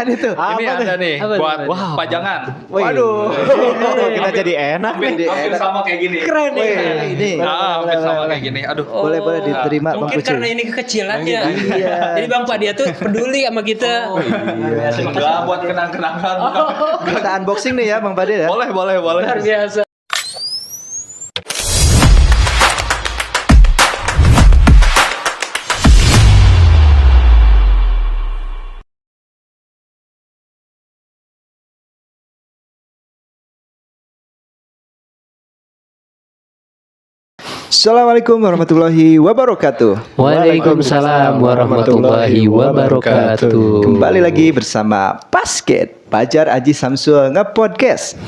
Itu. Ini ada nih Apa buat tuh? Wow. pajangan. Waduh. Kita jadi enak nih. Hampir sama kayak gini. Keren nih. Ini. Hampir sama kayak gini. Aduh. Boleh diterima Bang Mungkin Kucu. karena ini kekecilan ya. Iya. Jadi Bang Padia tuh peduli sama kita. Enggak buat kenang-kenangan. Kita unboxing nih ya Bang Pade ya. Boleh. Luar biasa. Assalamualaikum warahmatullahi wabarakatuh. Waalaikumsalam warahmatullahi wabarakatuh. Kembali lagi bersama Basket Fajar Aji Samsul nge-podcast.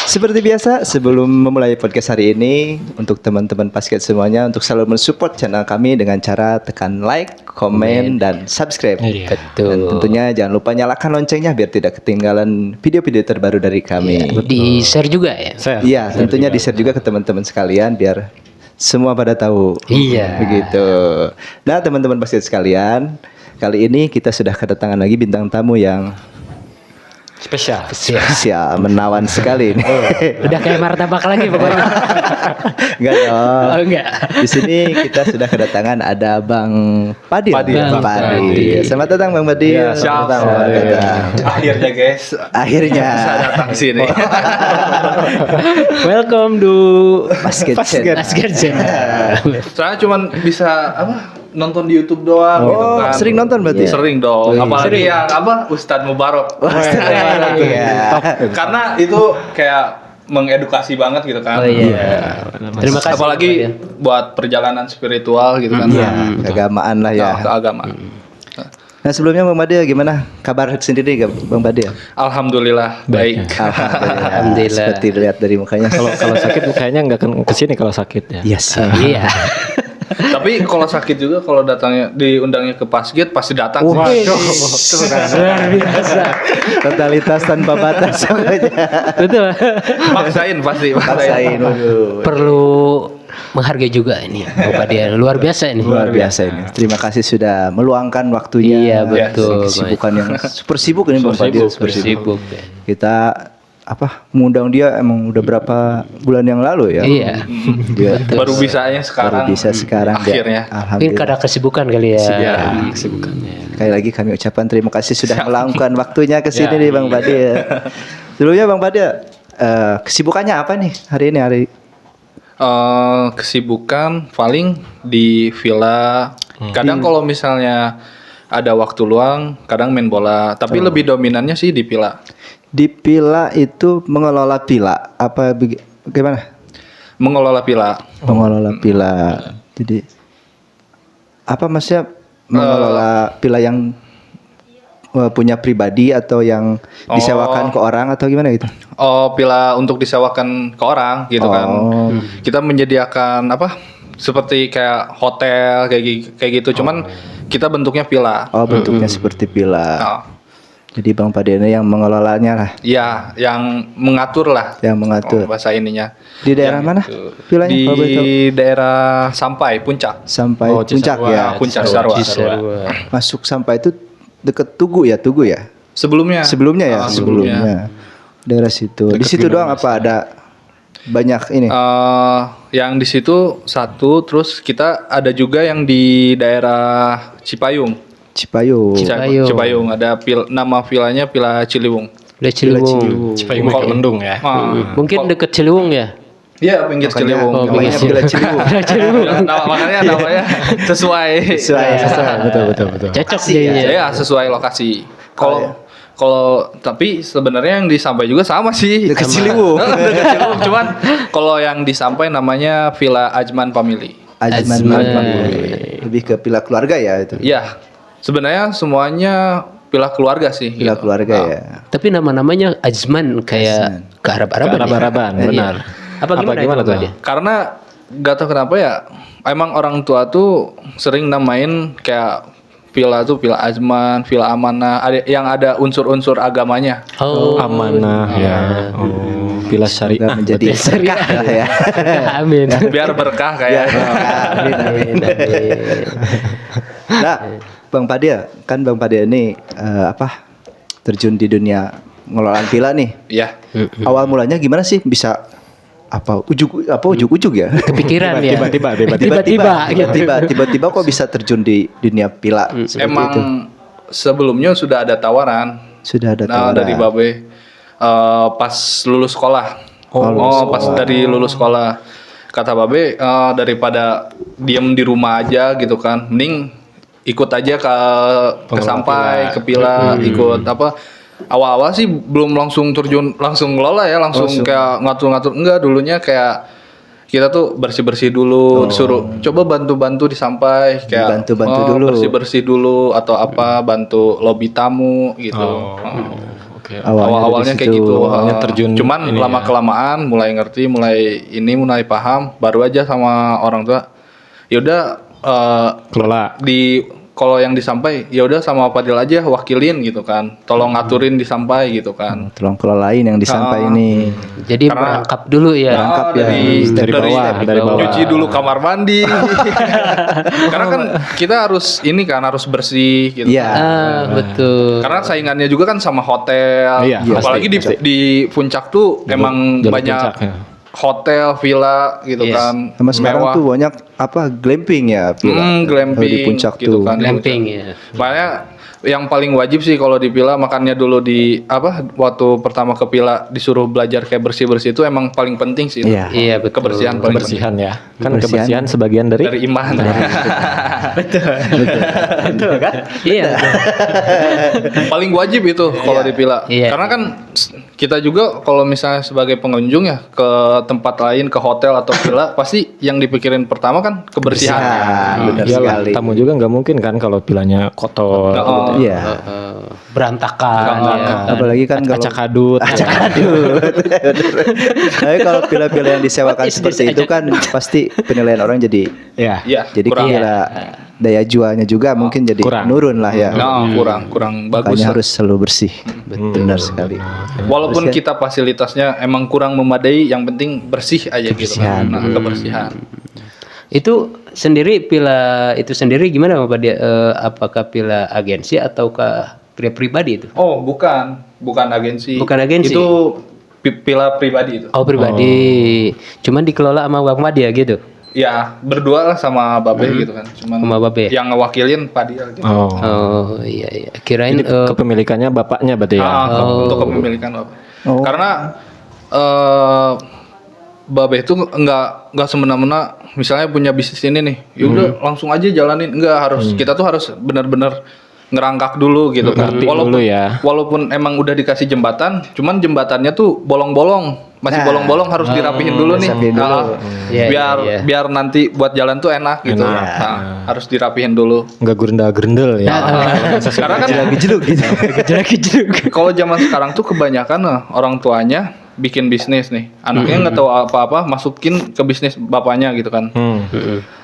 Seperti biasa, sebelum memulai podcast hari ini, untuk teman-teman basket semuanya, untuk selalu mensupport channel kami dengan cara tekan like, komen, dan subscribe. Iya. Dan tentunya jangan lupa nyalakan loncengnya biar tidak ketinggalan video-video terbaru dari kami. Di share juga ya. Iya, tentunya di-share juga ke teman-teman sekalian biar semua pada tahu. Iya. Begitu. Nah, teman-teman basket sekalian, kali ini kita sudah kedatangan lagi bintang tamu yang spesial, menawan sekali ini. Udah kayak martabak lagi pokoknya. Enggak dong. Oh, enggak. Di sini kita sudah kedatangan ada Bang Padil. Bang Padil. Selamat datang Bang Padil. Iya, siap. Selamat datang. Akhirnya guys. Akhirnya Saya datang sini. Welcome to basket. Basket Channel. Saya cuman bisa nonton di YouTube doang gitu Oh, kan. sering nonton berarti? Sering dong. Oh, iya. Apalagi yang Ustadz Mubarok. Iya. Karena itu kayak mengedukasi banget gitu kan. Oh iya. Terima kasih. Apalagi buat perjalanan spiritual gitu kan. Iya, keagamaan lah ya. Nah, keagamaan. Nah, sebelumnya Bang Padil gimana kabar sendiri Bang Padil? Alhamdulillah baik. Alhamdulillah. Seperti dilihat dari mukanya. Kalau sakit kayaknya nggak akan kesini kalau sakit ya. Iya sih. Iya. Tapi kalau sakit juga kalau datangnya diundangnya ke Pasgit pasti datang. Wah, Luar biasa. totalitas tanpa batas pokoknya. Betul. Maksain pasti. Paksain, waduh. Perlu menghargai juga ini Bapak dia. Luar biasa ini. Luar biasa ini. Terima kasih sudah meluangkan waktunya. Iya, betul. Kesibukan yang super sibuk ini Bang Padil. Super sibuk. Kita mengundang dia emang udah berapa bulan yang lalu ya. Iya. Dia Baru bisanya sekarang. baru bisa sekarang dia. Akhirnya. Mungkin Alhamdulillah. karena kesibukan kali ya. Ya. Sekali lagi kami ucapkan terima kasih sudah meluangkan waktunya ke sini Ya. nih Bang Padil. Sebelumnya Bang Padil, kesibukannya apa nih hari ini Kesibukan paling di villa. Kadang kalau misalnya ada waktu luang, kadang main bola. Tapi lebih dominannya sih di villa. Di Pila itu mengelola Pila apa bagaimana? Mengelola villa. Mengelola Pila. Jadi apa maksudnya mengelola Pila yang punya pribadi atau yang disewakan ke orang atau gimana gitu? Oh, villa untuk disewakan ke orang gitu kan. Kita menyediakan seperti kayak hotel kayak gitu. Cuman kita bentuknya villa. Oh, bentuknya seperti Pila. Oh. Jadi Bang Padil yang mengelolanya lah, Iya, yang mengatur lah. yang mengatur. Bahasa ininya. Di daerah mana? Vilanya? Di kalau boleh tahu? daerah Sampai Puncak. Sampai Oh, puncak Cisarua. ya. Puncak Sarwa. Masuk Sampai itu deket Tugu ya? Sebelumnya. Sebelumnya ya, Ah, sebelumnya. Daerah situ. Di situ doang apa ada banyak ini? Yang di situ satu, terus kita ada juga yang di daerah Cipayung. Cipayung. Cipayung ada nama villanya Villa Ciliwung. Udah Ciliwung. Cipayung Mendung ya. Mungkin deket Ciliwung ya. Iya, pinggir Ciliwung. oh, Namanya pinggir Villa Ciliwung. Makanya namanya sesuai. Betul. Cocok Lokasi ya. dia. Ya, sesuai lokasi. Kalau tapi sebenarnya yang di Sampai juga sama sih. Dekat Ciliwung. Dekat Ciliwung. Cuman kalau yang di Sampai namanya Villa Ajman Family. Ajman. Lebih ke Pila keluarga ya itu. Iya. Sebenarnya semuanya villa keluarga sih. Pila gitu. keluarga ya. Tapi nama-namanya Ajman kayak ke Arab-Araban. Arab-Araban, Iya. benar. Apa gimana Gimana itu, tuh? Dia? Karena gak tahu kenapa ya, emang orang tua tuh sering namain kayak villa tuh villa Azman, villa Amanah, ada yang ada unsur-unsur agamanya. Oh, Amanah ya. Oh, Villa Semoga Syariah. menjadi berkah lah ya. amin. Biar berkah kayak. Amin, amin, amin. Nah, Bang Padil, kan Bang Padil ini terjun di dunia ngelolaan villa nih. Iya. Awal mulanya gimana sih bisa ujuk-ujuk ya? Kepikiran ya. Tiba-tiba. Tiba-tiba kok bisa terjun di dunia villa seperti Emang itu? sebelumnya sudah ada tawaran. Sudah ada Nah, tawaran. dari Babe pas lulus sekolah. Pas dari lulus sekolah. Kata Babe daripada diem di rumah aja gitu kan, mending ikut aja ke sampai ke pila, ikut apa. Awal-awal sih belum langsung terjun langsung ngelola ya, langsung kayak ngatur-ngatur, enggak, dulunya kayak kita tuh bersih-bersih dulu, disuruh coba bantu-bantu di sampai kayak Bantu-bantu dulu. bersih-bersih dulu atau apa, bantu lobi tamu gitu. Oke. Awalnya kayak situ. gitu. Awalnya terjun Cuman ini lama ya. kelamaan mulai ngerti, mulai paham, baru aja sama orang tua. Ya udah Kelola. kalau yang disampai ya udah sama Padil aja wakilin gitu kan. Tolong ngaturin disampai gitu kan. Tolong kelolain yang disampai ini. Jadi Karena- merangkap dulu ya. Berangkap ya. Dari bawah. Cuci dulu kamar mandi. Karena kan kita harus harus bersih gitu. Iya. Betul. Karena saingannya juga kan sama hotel. Iya, Apalagi pasti. di puncak tuh emang Jalur banyak puncak, ya. hotel, villa gitu Yes. kan. Sama sekarang mewah. tuh banyak glamping ya villa. Glamping Kalau di puncak gitu tuh. kan. Glamping ya. Makanya yang paling wajib sih kalau di villa, makannya dulu waktu pertama ke villa disuruh belajar kayak bersih-bersih itu emang paling penting sih. Iya. Iya betul. Kebersihan paling Kebersihan ya. Kan Kebersihan. kebersihan sebagian penting. dari Dari iman. betul kan? Iya. Paling wajib itu kalau di villa. Iya. Karena kan kita juga kalau misalnya sebagai pengunjung ya ke tempat lain, ke hotel atau villa, pasti yang dipikirin pertama kan kebersihan. Benar Iyalah, sekali. tamu juga nggak mungkin kan kalau pilanya kotor. Oh, Iya. Berantakan ya. Apalagi kan kalau Acak adut. Aduh. Tapi kalau villa-villa yang disewakan seperti itu kan pasti penilaian orang jadi Ya. Iya. jadi kurang. villa daya jualnya juga mungkin jadi kurang. nurun lah ya. Nah, kurang bagus. Makanya lah. harus selalu bersih. Benar sekali. Walaupun kita fasilitasnya emang kurang memadai, yang penting bersih aja gitu kan. Nah, kebersihan. Itu sendiri pila itu sendiri gimana Bapak dia? Apakah pila agensi ataukah pila pribadi itu? Oh, bukan agensi. Bukan agensi. Itu pila pribadi itu. Oh pribadi. Cuman dikelola sama Bang Madi ya gitu. Ya, berdua lah sama Babe gitu kan. Cuman Sama Babe. yang ngewakilin Padil gitu. Oh. Oh iya. Kirain Jadi kepemilikannya bapaknya berarti ya. Untuk kepemilikan Babe. Oh. Karena Babe itu nggak semena-mena misalnya punya bisnis ini nih, yaudah langsung aja jalanin. Nggak harus, kita tuh harus benar-benar ngerangkak dulu gitu kan. Ngerti dulu ya. Walaupun emang udah dikasih jembatan, cuman jembatannya tuh bolong-bolong, masih Nah. bolong-bolong, harus dirapihin dulu nih. dirapihin dulu. Iya, biar iya. biar nanti buat jalan tuh enak gitu. Enak. Nah, harus dirapihin dulu. Nggak gerendal ya. Sekarang kan Gejluk gitu. kalau zaman sekarang tuh kebanyakan orang tuanya bikin bisnis nih, anaknya nggak tahu apa-apa, masukin ke bisnis bapaknya gitu kan.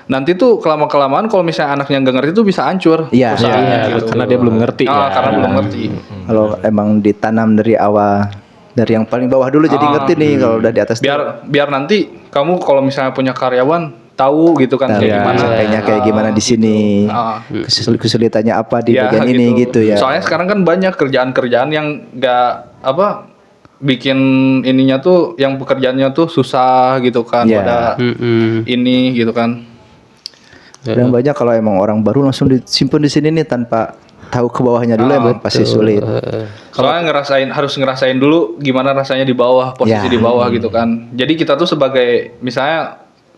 Nanti tuh kelama-kelamaan kalau misalnya anaknya nggak ngerti tuh bisa hancur Iya. usahanya Iya, gitu. karena dia belum ngerti ya. Karena belum ngerti. Kalau emang ditanam dari awal dari yang paling bawah dulu jadi ngerti nih kalau udah di atas tuh. Biar nanti kamu kalau misalnya punya karyawan tahu gitu kan Tahu kayak gimana. sampainya kayak gimana di sini. Kesulitannya apa di Ya, bagian ini gitu ya. Soalnya sekarang kan banyak kerjaan-kerjaan yang nggak bikin ininya tuh, yang pekerjaannya tuh susah gitu kan, Iya. pada ini gitu kan. Dan banyak kalau emang orang baru langsung disimpan di sini nih tanpa tahu ke bawahnya dulu emang pasti sulit. Soalnya harus ngerasain dulu gimana rasanya di bawah, posisi Ya. di bawah gitu kan. Jadi kita tuh sebagai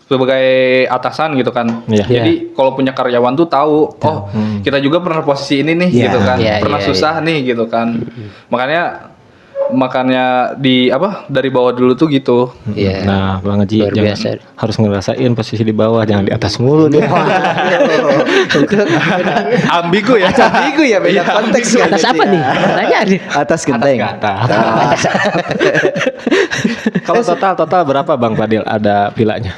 sebagai atasan gitu kan. Iya. Jadi kalau punya karyawan tuh tahu, kita juga pernah posisi ini nih Iya. gitu kan. Iya, Pernah iya, susah nih gitu kan. Makanya dari bawah dulu tuh gitu. Iya. Nah, Bang Haji Luar jangan biasa. harus ngerasain posisi di bawah, jangan di atas mulu nih. Ambigu ya. Ambigu ya, beda konteks ya. Atas apa nih? Tanya ada. Atas genteng. Kalau total berapa Bang Fadil ada vilanya?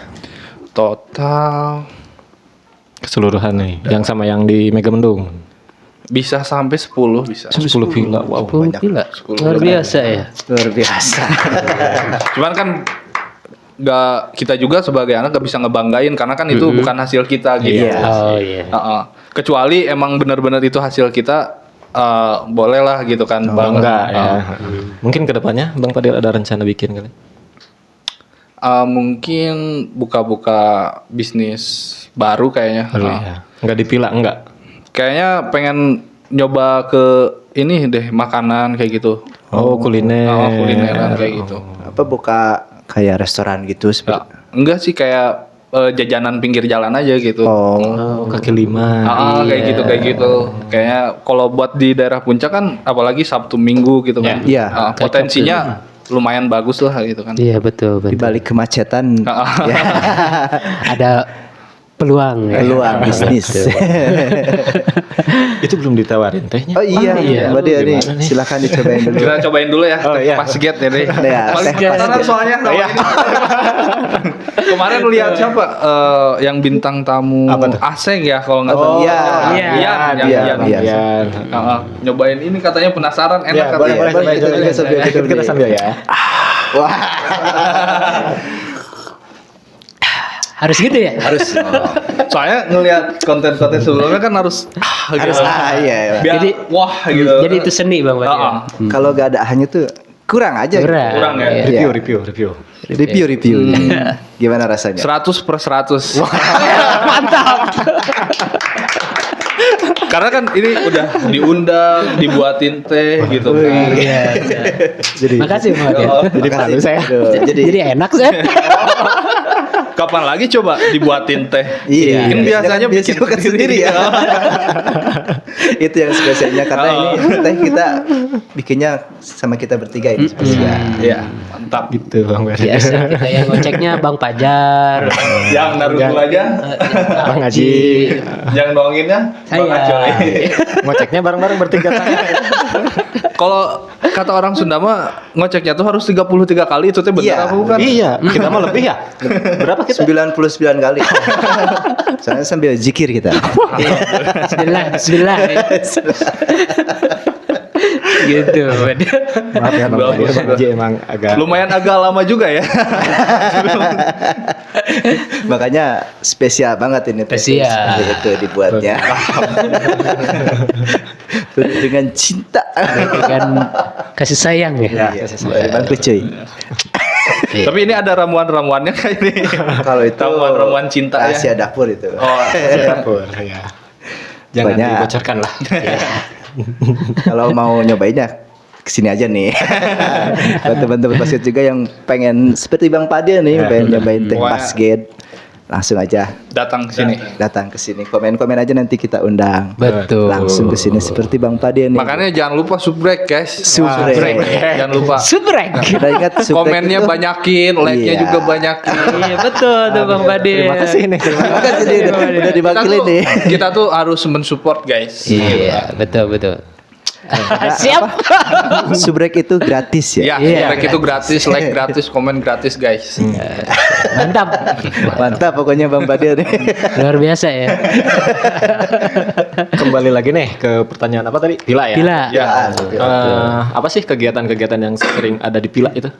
Total Keseluruhan nih, yang sama yang di Megamendung. Bisa sampai 10 bisa. 10 villa. Wow. Gila. Luar biasa ya. Luar biasa. Cuman kan nggak, kita juga sebagai anak gak bisa ngebanggain karena kan itu bukan hasil kita gitu. Iya. Oh iya. Kecuali emang benar-benar itu hasil kita, boleh lah gitu kan bangga. Enggak ya. Mungkin kedepannya Bang Fadil ada rencana bikin kali? Mungkin buka-buka bisnis baru kayaknya. Baru ya. Enggak di villa enggak? Kayaknya pengen nyoba ke ini deh, makanan kayak gitu. Oh, kuliner. Kulineran kayak gitu. Apa buka kayak restoran gitu Ya, seperti. enggak sih, kayak jajanan pinggir jalan aja gitu. Oh, Kaki lima. Kayak gitu. Kayaknya kalau buat di daerah Puncak kan, apalagi Sabtu Minggu gitu kan. Iya. Potensinya lumayan bagus lah gitu kan. Iya betul di betul. balik kemacetan ya, Ada peluang ya. peluang bisnis. Itu belum ditawarin tehnya. Oh iya, Mbak Dia nih, Gimana nih? silakan dicobain dulu. Kita cobain dulu ya, Oh, iya. pas gate ya deh. Ya, Paling teh pas penasaran gate. soalnya sama ini. Kemarin lihat siapa yang bintang tamu Aseng ya kalau nggak salah. iya. Iya. Nyobain ini katanya penasaran, enak katanya. boleh, kita juga sambil duduk Kita nih. sambil ya. Wah, Harus gitu ya. Harus. Soalnya ngelihat konten-konten sebelumnya kan harus harus gitu. iya. Biar Jadi- wah gitu. Jadi itu seni Bang Fadil. Kalau gak ada hanya tuh kurang aja. Kurang ya? Iya. Review. Gimana rasanya? 100/100. Mantap. Karena kan ini udah diundang, dibuatin teh gitu kan. Iya. Jadi Makasih Bang Fadil. jadi malu saya. Jadi enak sih. Kapan lagi coba dibuatin teh? Iya. Kan biasanya bikin bukan sendiri ya. Itu yang spesialnya karena ini teh kita bikinnya sama kita bertiga ini spesial. Iya, mantap. Gitu Bang Fadil. Biasa kita yang ngeceknya Bang Pajar. Yang Naruto aja, Bang Haji. yang doanginnya Bang Saya. Acoy. Ngeceknya bareng-bareng bertiga. Kalau kata orang Sunda mah ngoceknya tuh harus 33 kali, itu teh benar Iya. apa bukan? Iya, kita mah lebih ya. Berapa kita? 99 kali. Soalnya sambil zikir kita. Bismillah. Gitu. Maaf ya Bang Bagus, Fadil, Bang Haji emang agak Lumayan agak lama juga ya. Makanya spesial banget ini teh. Spesial. Seperti itu dibuatnya. Dengan cinta. Dengan kasih sayang ya. Iya, bantu cuy. Tapi ini ada ramuan-ramuannya kayak ini. Kalau itu Ramuan-ramuan cinta ya. rahasia dapur itu. Oh, dapur ya. Jangan Banyak. dibocorkan lah. Kalau mau nyobainnya kesini aja nih. Buat teman-teman basket juga yang pengen seperti Bang Pade nih, pengen nyobain teh Pokoknya- basket, langsung aja datang ke sini. datang ke sini. Komen-komen aja nanti kita undang. Betul. Langsung ke sini seperti Bang Pade nih. Makanya jangan lupa subrek guys. Subrek. Jangan lupa. Subrek. Kita ingat subrek Komennya itu- banyakin, like-nya Iya. juga banyakin. Iya betul tuh Bang Fadil. Terima kasih nih. Terima kasih nih, udah Kita diwakilin tuh, nih. kita tuh harus mensupport guys. Iya, betul. Siap. Subrek itu gratis ya. Ya, Iya. like itu gratis, like gratis, komen gratis guys. Mantap. Mantap pokoknya Bang Pade nih. Luar biasa ya. Kembali lagi nih ke pertanyaan apa tadi? Pila ya. Gila. Ya. Apa sih kegiatan-kegiatan yang sering ada di Pila itu?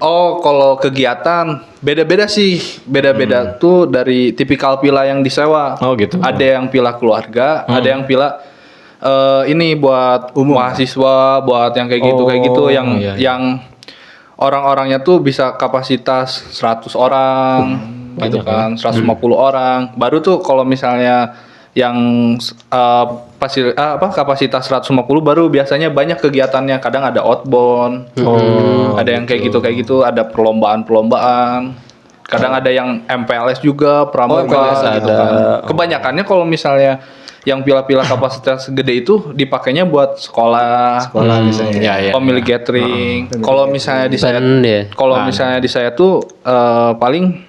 Oh, kalau kegiatan beda-beda sih. Beda-beda tuh dari tipikal pila yang disewa. Oh, gitu. Ada yang pila keluarga, ada yang pila ini buat mahasiswa, buat yang kayak gitu yang iya. yang orang-orangnya tuh bisa kapasitas 100 orang gitu kan, 150 orang. Baru tuh kalau misalnya yang kapasitas 150 baru biasanya banyak kegiatannya. Kadang ada outbound. Ada yang kayak gitu, ada perlombaan-perlombaan. Kadang ada yang MPLS juga, pramuka MPLS gitu ada. kan. Kebanyakannya kalau misalnya yang pila-pila kapasitas gede itu dipakainya buat sekolah, misalnya. Ya. family gathering. Kalau misalnya di saya, Event ya. kalau misalnya di saya tuh paling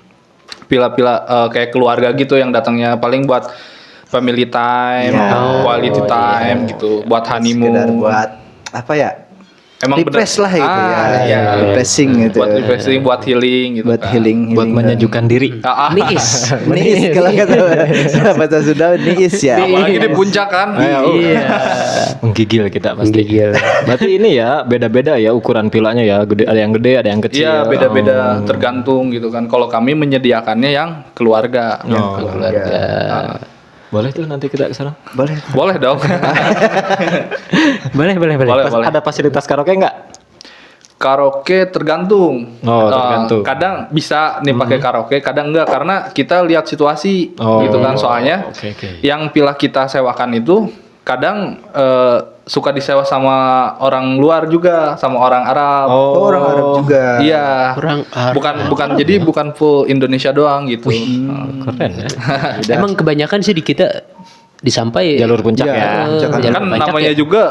pila-pila kayak keluarga gitu yang datangnya paling buat family time, Ya. quality time gitu, buat Sekedar honeymoon. buat apa ya? emang refresh lah gitu ya. Iya. Refreshing gitu. Buat refreshing, buat healing gitu. Buat kan. healing, Buat menyejukkan diri. Niis. Niis kalau kata bahasa Sunda niis ya. Apalagi di puncak kan. Iya. Menggigil kita pasti. Menggigil. Berarti ini ya beda-beda ya ukuran pilanya ya. Gede, ada yang gede, ada yang kecil. Iya, beda-beda tergantung gitu kan. Kalau kami menyediakannya yang keluarga. Oh, Keluarga. boleh tuh nanti kita ke sana. Boleh. Boleh dong. Boleh. Boleh, boleh. Ada fasilitas karaoke enggak? Karaoke tergantung. Oh, tergantung. Kadang bisa nih pakai karaoke, kadang enggak karena kita lihat situasi Oh, gitu kan. Soalnya oke. yang pila kita sewakan itu kadang suka disewa sama orang luar juga, sama orang Arab. Oh, orang Arab juga. Iya. Orang Arab. Bukan full Indonesia doang gitu. Keren ya. Emang kebanyakan sih di kita di Sampai Jalur puncak ya. puncak jalur Kan puncak namanya ya. juga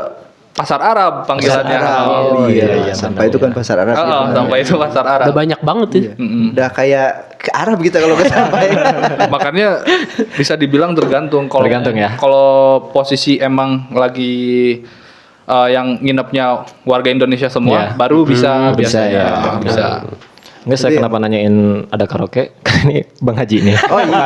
pasar Arab panggilannya. Oh, iya. Sampai itu kan pasar Arab. ya, benar. Sampai itu pasar Arab. Udah banyak banget tuh. Udah kayak ke Arab gitu kalau ke sampai. Makanya bisa dibilang tergantung. Tergantung ya. Kalau posisi emang lagi yang nginepnya warga Indonesia semua, Ya. baru bisa bisa biasanya. ya. Bisa. Enggak, saya kenapa nanyain ada karaoke? Karena ini Bang Haji nih. Oh iya.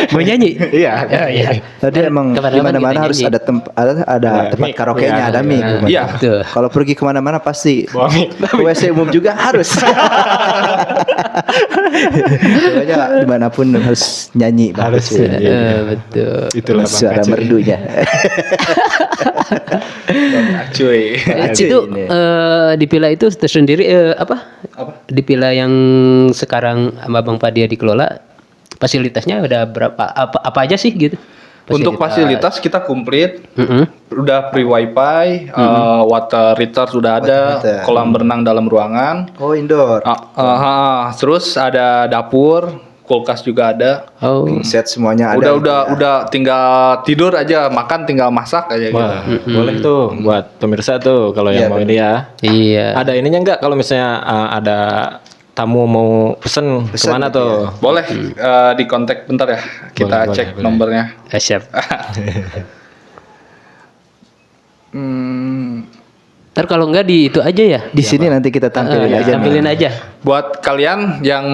Mau nyanyi? Iya. Iya. Tadi emang di Kemana-mana mana-mana kita harus nyanyi. ada ada tempat mic. karaoke-nya, Iya, ada mic. Iya. Tuh. Kalau pergi kemana-mana pasti Bawa mic. ke WC umum juga harus. Pokoknya dimanapun harus nyanyi Harus bagus ya. nyanyi. Betul. Itulah Bang Suara Haji. merdunya. Cuy. Itu di Pila itu tersendiri apa? Di Pila yang sekarang sama Bang Padia dikelola fasilitasnya udah berapa? Apa aja sih gitu? Untuk fasilitas kita komplit. Mm-mm. Udah free wifi, water heater sudah ada, heater. kolam berenang dalam ruangan. Oh, indoor. Terus ada dapur, kulkas juga ada. Oh. Set semuanya ada. Udah tinggal tidur aja, makan tinggal masak aja gitu. Wah, boleh tuh buat pemirsa tuh kalau Iya, yang mau ini ya. Iya. Ada ininya enggak kalau misalnya ada tamu mau pesen kemana gitu tuh? Boleh di kontak bentar ya. Kita Boleh, cek boleh. nomornya. Siap. Ntar kalau enggak di itu aja ya. Di sini nanti kita tampilin aja. Tampilin aja. Buat kalian yang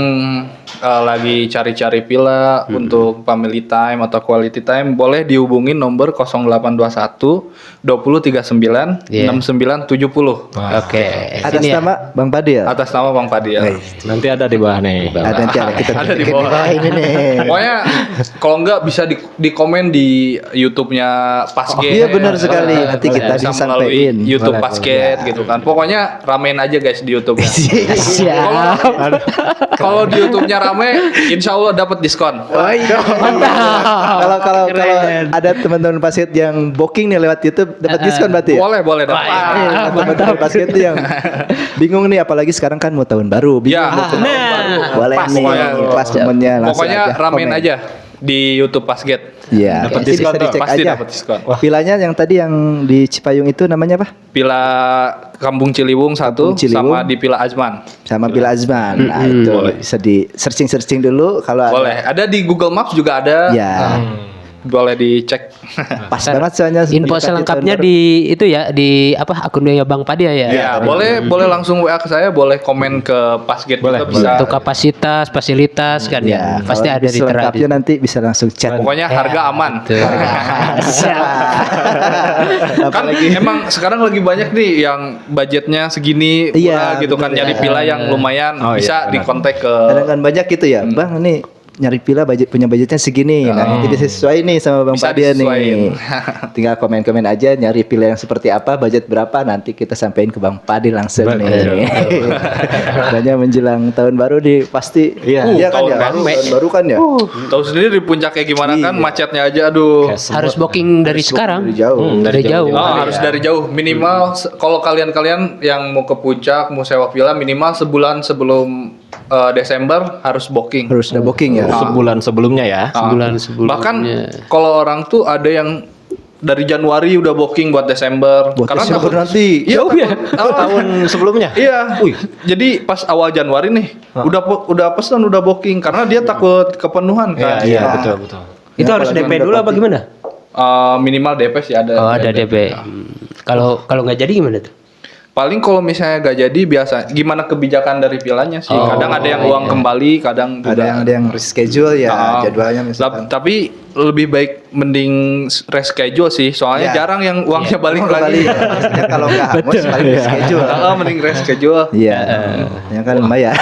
lagi cari-cari villa untuk family time atau quality time, boleh dihubungin nomor 0821 2039 Iya. 6970 Oke. Atas Sini ya. nama Bang Padil. atas nama Bang Padia. Nanti ada di bawah nih. Ada nanti ada kita Ada di tunjukin bawah. ini nih. Pokoknya kalau enggak bisa di komen di YouTube-nya Pasget. Iya, benar sekali. Nanti kita bisa disampaikan. melalui YouTube Boleh, Pasget gitu kan. Pokoknya ramein aja guys di YouTube-nya. Siap. Kalau di YouTube-nya rame, insya Allah dapat diskon. Oh iya. Kalau ada teman-teman basket yang booking nih lewat YouTube dapat diskon berarti ya? Boleh dapat. Wah, teman-teman basket itu yang bingung nih, apalagi sekarang kan mau tahun baru, bingung Ya, mau kemana. nah, Boleh pas nih, pokoknya. pas momennya langsung Pokoknya aja ramein komen. aja di YouTube Pasget. Iya, Dapat nanti diskon bisa tuh, dicek pasti aja. dapat diskon. Vilanya yang tadi yang di Cipayung itu namanya apa? Pila Kampung Ciliwung 1 Kampung Ciliwung. sama di Pila Azman. Sama Bila Azman. Nah, itu bisa di searching dulu kalau ada. Boleh. Ada di Google Maps juga ada. Ya, Boleh dicek. pas banget soalnya. Info mendekati selengkapnya tahun baru. di itu ya di apa akunnya Bang Padia ya. Ya, boleh langsung WA ke saya, boleh komen ke Pasget juga bisa. Untuk kapasitas, fasilitas kan Ya, ya. Pasti kalau ada di selengkapnya nanti bisa langsung chat. Pokoknya harga aman. Kan Apalagi emang sekarang lagi banyak nih yang budgetnya segini Iya, murah gitu kan, bener nyari ya. pila yang lumayan Oh, bisa iya, benar. dikontak ke kadang kan banyak gitu ya, Bang ini nyari pila punya budgetnya segini. Nah, nanti bisa sesuai nih sama Bang Bisa Padia disesuaiin. nih. Tinggal komen-komen aja nyari pila yang seperti apa, budget berapa, nanti kita sampein ke Bang Padi langsung nih. Makanya menjelang tahun baru pasti Iya. kan Tahun ya. baru. Tahun baru kan ya. Tahu sendiri di puncak kayak gimana kan, macetnya aja aduh. Harus booking dari sekarang. Dari jauh. Dari jauh. Harus dari jauh minimal kalau kalian yang mau ke puncak mau sewa villa minimal sebulan sebelum Desember harus booking. Harus udah booking ya. Sebulan sebelumnya ya. Sebulan sebelumnya. Bahkan kalau orang tuh ada yang dari Januari udah booking buat Desember. Buat Karena Desember takut- nanti. Iya, Jauh ya? takut- Tahun sebelumnya. Iya. Jadi pas awal Januari nih udah pesan udah booking karena dia takut kepenuhan kan. Iya, betul. Itu harus apalagi DP dulu apa mendapati- gimana? Minimal DP sih ada. Oh, ada DP. Kalau nggak jadi gimana tuh? Paling kalau misalnya gak jadi biasa gimana kebijakan dari vilanya sih. Kadang ada yang uang kembali, kadang juga Ada yang reschedule ya jadwalnya misalkan. Tapi lebih baik mending reschedule sih. Soalnya Ya. jarang yang uangnya balik Kembali lagi. ya. Maksudnya kalau nggak hangus paling reschedule. Mending reschedule. Iya. Ya kan lumayan.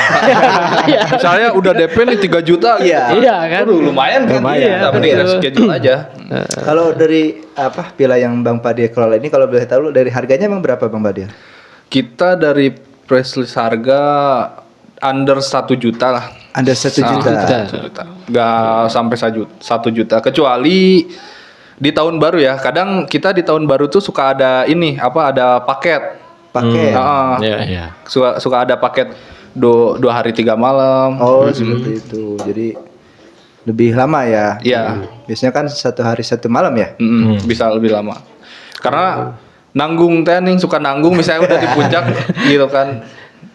Misalnya udah DP nih 3 juta. Iya. Iya kan. Aduh, lumayan kan. Lumayan. Iya, mending reschedule aja. Kalau dari villa yang Bang Padia kelola ini kalau boleh tahu dari harganya emang berapa Bang Padia? Kita dari press list harga under 1 juta lah. Ada 1 juta. 1 juta. Gak sampai 1 juta. Kecuali di tahun baru ya. Kadang kita di tahun baru tuh suka ada ada paket. Pakai. Iya. Suka ada paket 2 hari 3 malam. Oh, seperti itu. Jadi lebih lama ya. Iya. Biasanya kan 1 hari 1 malam ya. Bisa lebih lama. Karena nanggung nih suka nanggung misalnya udah di puncak gitu kan.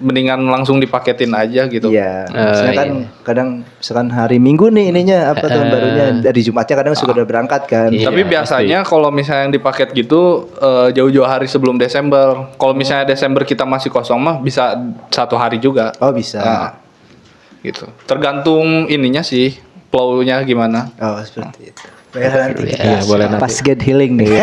Mendingan langsung dipaketin aja gitu. Iya. Biasanya kan kadang misalkan hari Minggu nih ininya tahun barunya dari Jumatnya kadang sudah udah berangkat kan. Tapi biasanya kalau misalnya yang dipaket gitu jauh-jauh hari sebelum Desember. Kalau misalnya Desember kita masih kosong mah bisa 1 hari juga. Oh, bisa. Nah, gitu. Tergantung ininya sih, flow-nya gimana. Oh, seperti itu. Boleh nanti. Iya, boleh nanti. Pas get healing nih.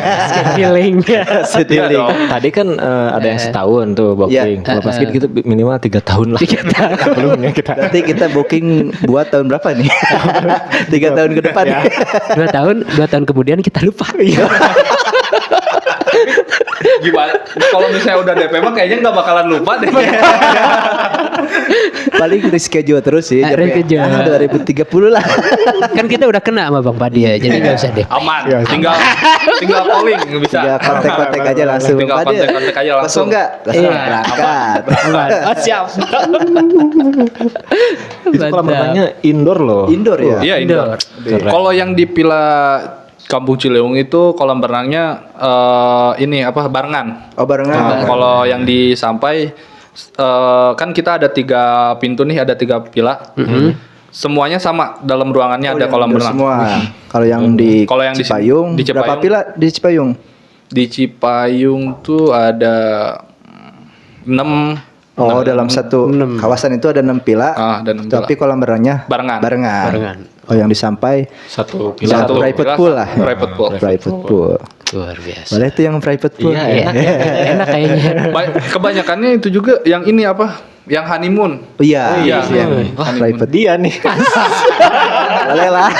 Healing. Pas get healing. Tadi kan ada yang setahun tuh booking. Kalau pas gitu minimal 3 tahun lah. 3 tahun. Sebelumnya kita. Berarti kita booking buat tahun berapa nih? 3 tahun ke depan. 2 tahun kemudian kita lupa. Gimana? Kalau misalnya udah DP mah kayaknya nggak bakalan lupa deh. Paling reschedule terus sih. Reschedule. 2030 lah. Kan kita udah kena sama Bang Padia, jadi nggak usah deh. Aman. Tinggal calling bisa. Tinggal kontak-kontak aja langsung. Tinggal Pak Dia, kontak-kontak aja langsung. Kosong nggak? Langsung Iya. berangkat. Oh, siap. Itu kolam renangnya indoor loh. Indoor ya? Iya, indoor. Keren. Kalau yang di Villa Kampung Ciliwung itu kolam berenangnya barengan. Oh, barengan. Kalau yang di Sampai kan kita ada 3 pintu nih, ada 3 villa. Semuanya sama dalam ruangannya ada yang kolam indoor berenang. semua. Kalau yang di Kalau yang di sini- Cipayung, di Cipayung. berapa pila di Cipayung? Di Cipayung tuh ada 6 Oh, dalam satu kawasan itu ada 6 pila. dan 6 Tapi kolam renangnya Barengan. Barengan. Oh, yang disampai Satu Satu private pool lah. Private pool. private pool. Luar biasa. Boleh tuh yang private pool. Iya, Enak kayaknya. Kebanyakannya itu juga yang ini yang honeymoon. Oh, iya, Iya. yang private. dia nih. Boleh lah.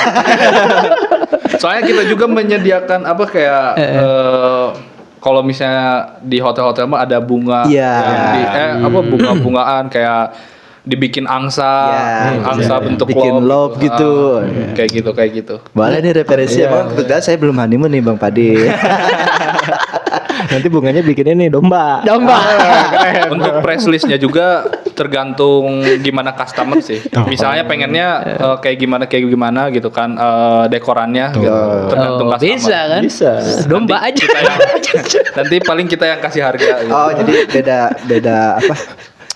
Soalnya kita juga menyediakan kalau misalnya di hotel-hotel mah ada bunga Iya. yang bunga-bungaan kayak dibikin angsa, Iya, angsa bentuk bikin love gitu. kayak gitu. Boleh nih referensi emang kebetulan saya belum honeymoon nih Bang Padi. Nanti bunganya bikinnya nih domba. Untuk press listnya juga tergantung gimana customer sih. Misalnya pengennya kayak gimana gitu kan dekorannya gitu. Tergantung customer. Bisa kan? Bisa. Domba aja. Nanti paling kita yang kasih harga gitu. Oh, jadi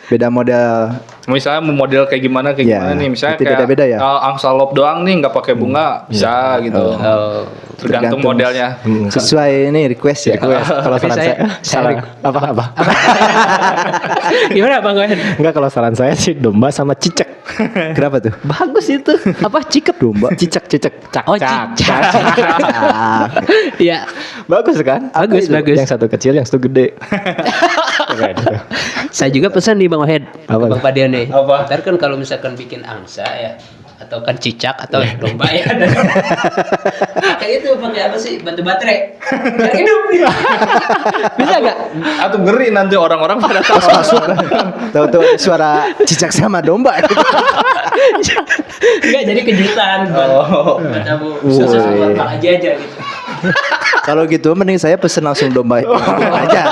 beda model. Misalnya mau model kayak gimana Ya, nih, misalnya berarti kayak beda-beda ya? angsa lop doang nih nggak pakai bunga bisa gitu. Oh. Tergantung modelnya. Sesuai ini request ya. Kalau Tapi saran saya- apa? Gimana Bang Wahen? Enggak, kalau saran saya sih domba sama cicak. Kenapa tuh? Bagus itu. Apa cikep? Domba. Cicak. Cak. Oh, cicak. Iya. Bagus kan? Bagus, bagus. Yang satu kecil, yang satu gede. Keren itu. Saya juga pesan nih Bang Wahed, Apa Bang tuh? Padian nih. Apa? Ntar kan kalau misalkan bikin angsa ya, atau kan cicak atau domba ya. Kayak itu pakai apa sih? Batu baterai. Biar hidup. Bisa nggak? Atau ngeri nanti orang-orang pada tahu. Tahu tuh suara cicak sama domba. Enggak, jadi kejutan. Buat kamu khusus buat Pak Haji aja gitu. Kalau gitu mending saya pesen langsung domba aja.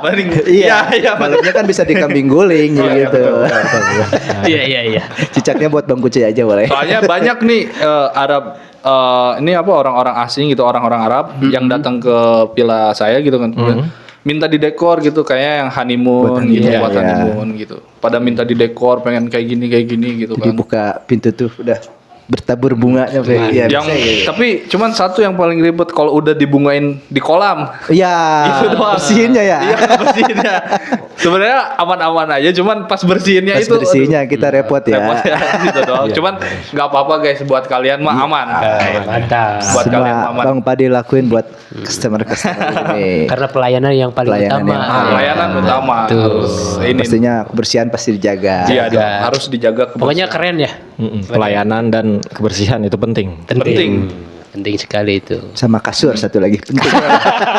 Mending- Iya, iya, balapnya kan bisa dikambing guling gitu. Iya. Cicaknya buat Bang Kucai aja boleh. Soalnya banyak nih Arab orang-orang asing gitu, orang-orang Arab yang datang ke villa saya gitu kan. Minta didekor gitu kayak yang honeymoon Buat gitu, honeymoon, buat ya. honeymoon gitu. Pada minta didekor pengen kayak gini gitu Jadi kan. buka pintu tuh udah bertabur bunganya, Fe. Iya, yang bisa ya. tapi cuman satu yang paling ribet kalau udah dibungain di kolam. Iya, Itu doang. bersihinnya ya. Iya, bersihinnya. Sebenarnya aman-aman aja, cuman pas bersihinnya Pas itu bersihnya kita repot ya. repot ya gitu doang. Cuman nggak apa-apa guys, buat kalian mah aman. Mantap. Buat kalian Semua aman. Bang Padi lakuin buat customer ini. Karena pelayanan yang paling Pelayanan utama. yang- Pelayanan utama Tuh. harus ini. Pastinya kebersihan pasti dijaga. Iya dong, harus dijaga Pokoknya keren ya. Pelayanan dan kebersihan itu penting. Penting. Penting sekali itu. Sama kasur satu lagi penting.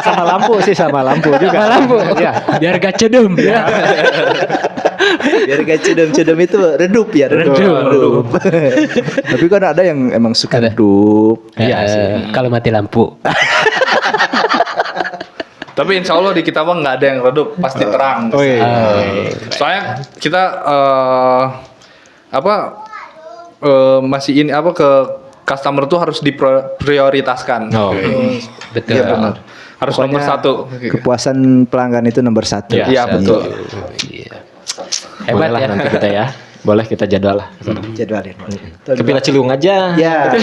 Sama lampu sih, sama lampu juga. Lampu. Ya. Biar gak cedem ya. Biar gak cedem-cedem itu redup ya, redup. Tapi kan ada yang emang suka redup. Iya sih. Kalau mati lampu. Tapi insya Allah di kita mah nggak ada yang redup, pasti terang. Oh iya. Soalnya kita masih ini ke customer tuh harus diprioritaskan. Oh. Betul. Iya benar. Harus Pokoknya nomor satu. Kepuasan pelanggan itu nomor 1. Iya betul. Iya. Boleh Hebat lah ya. nanti kita ya. Boleh kita jadwal lah. Jadwalin. Ke Pila Ciliwung aja. Ya.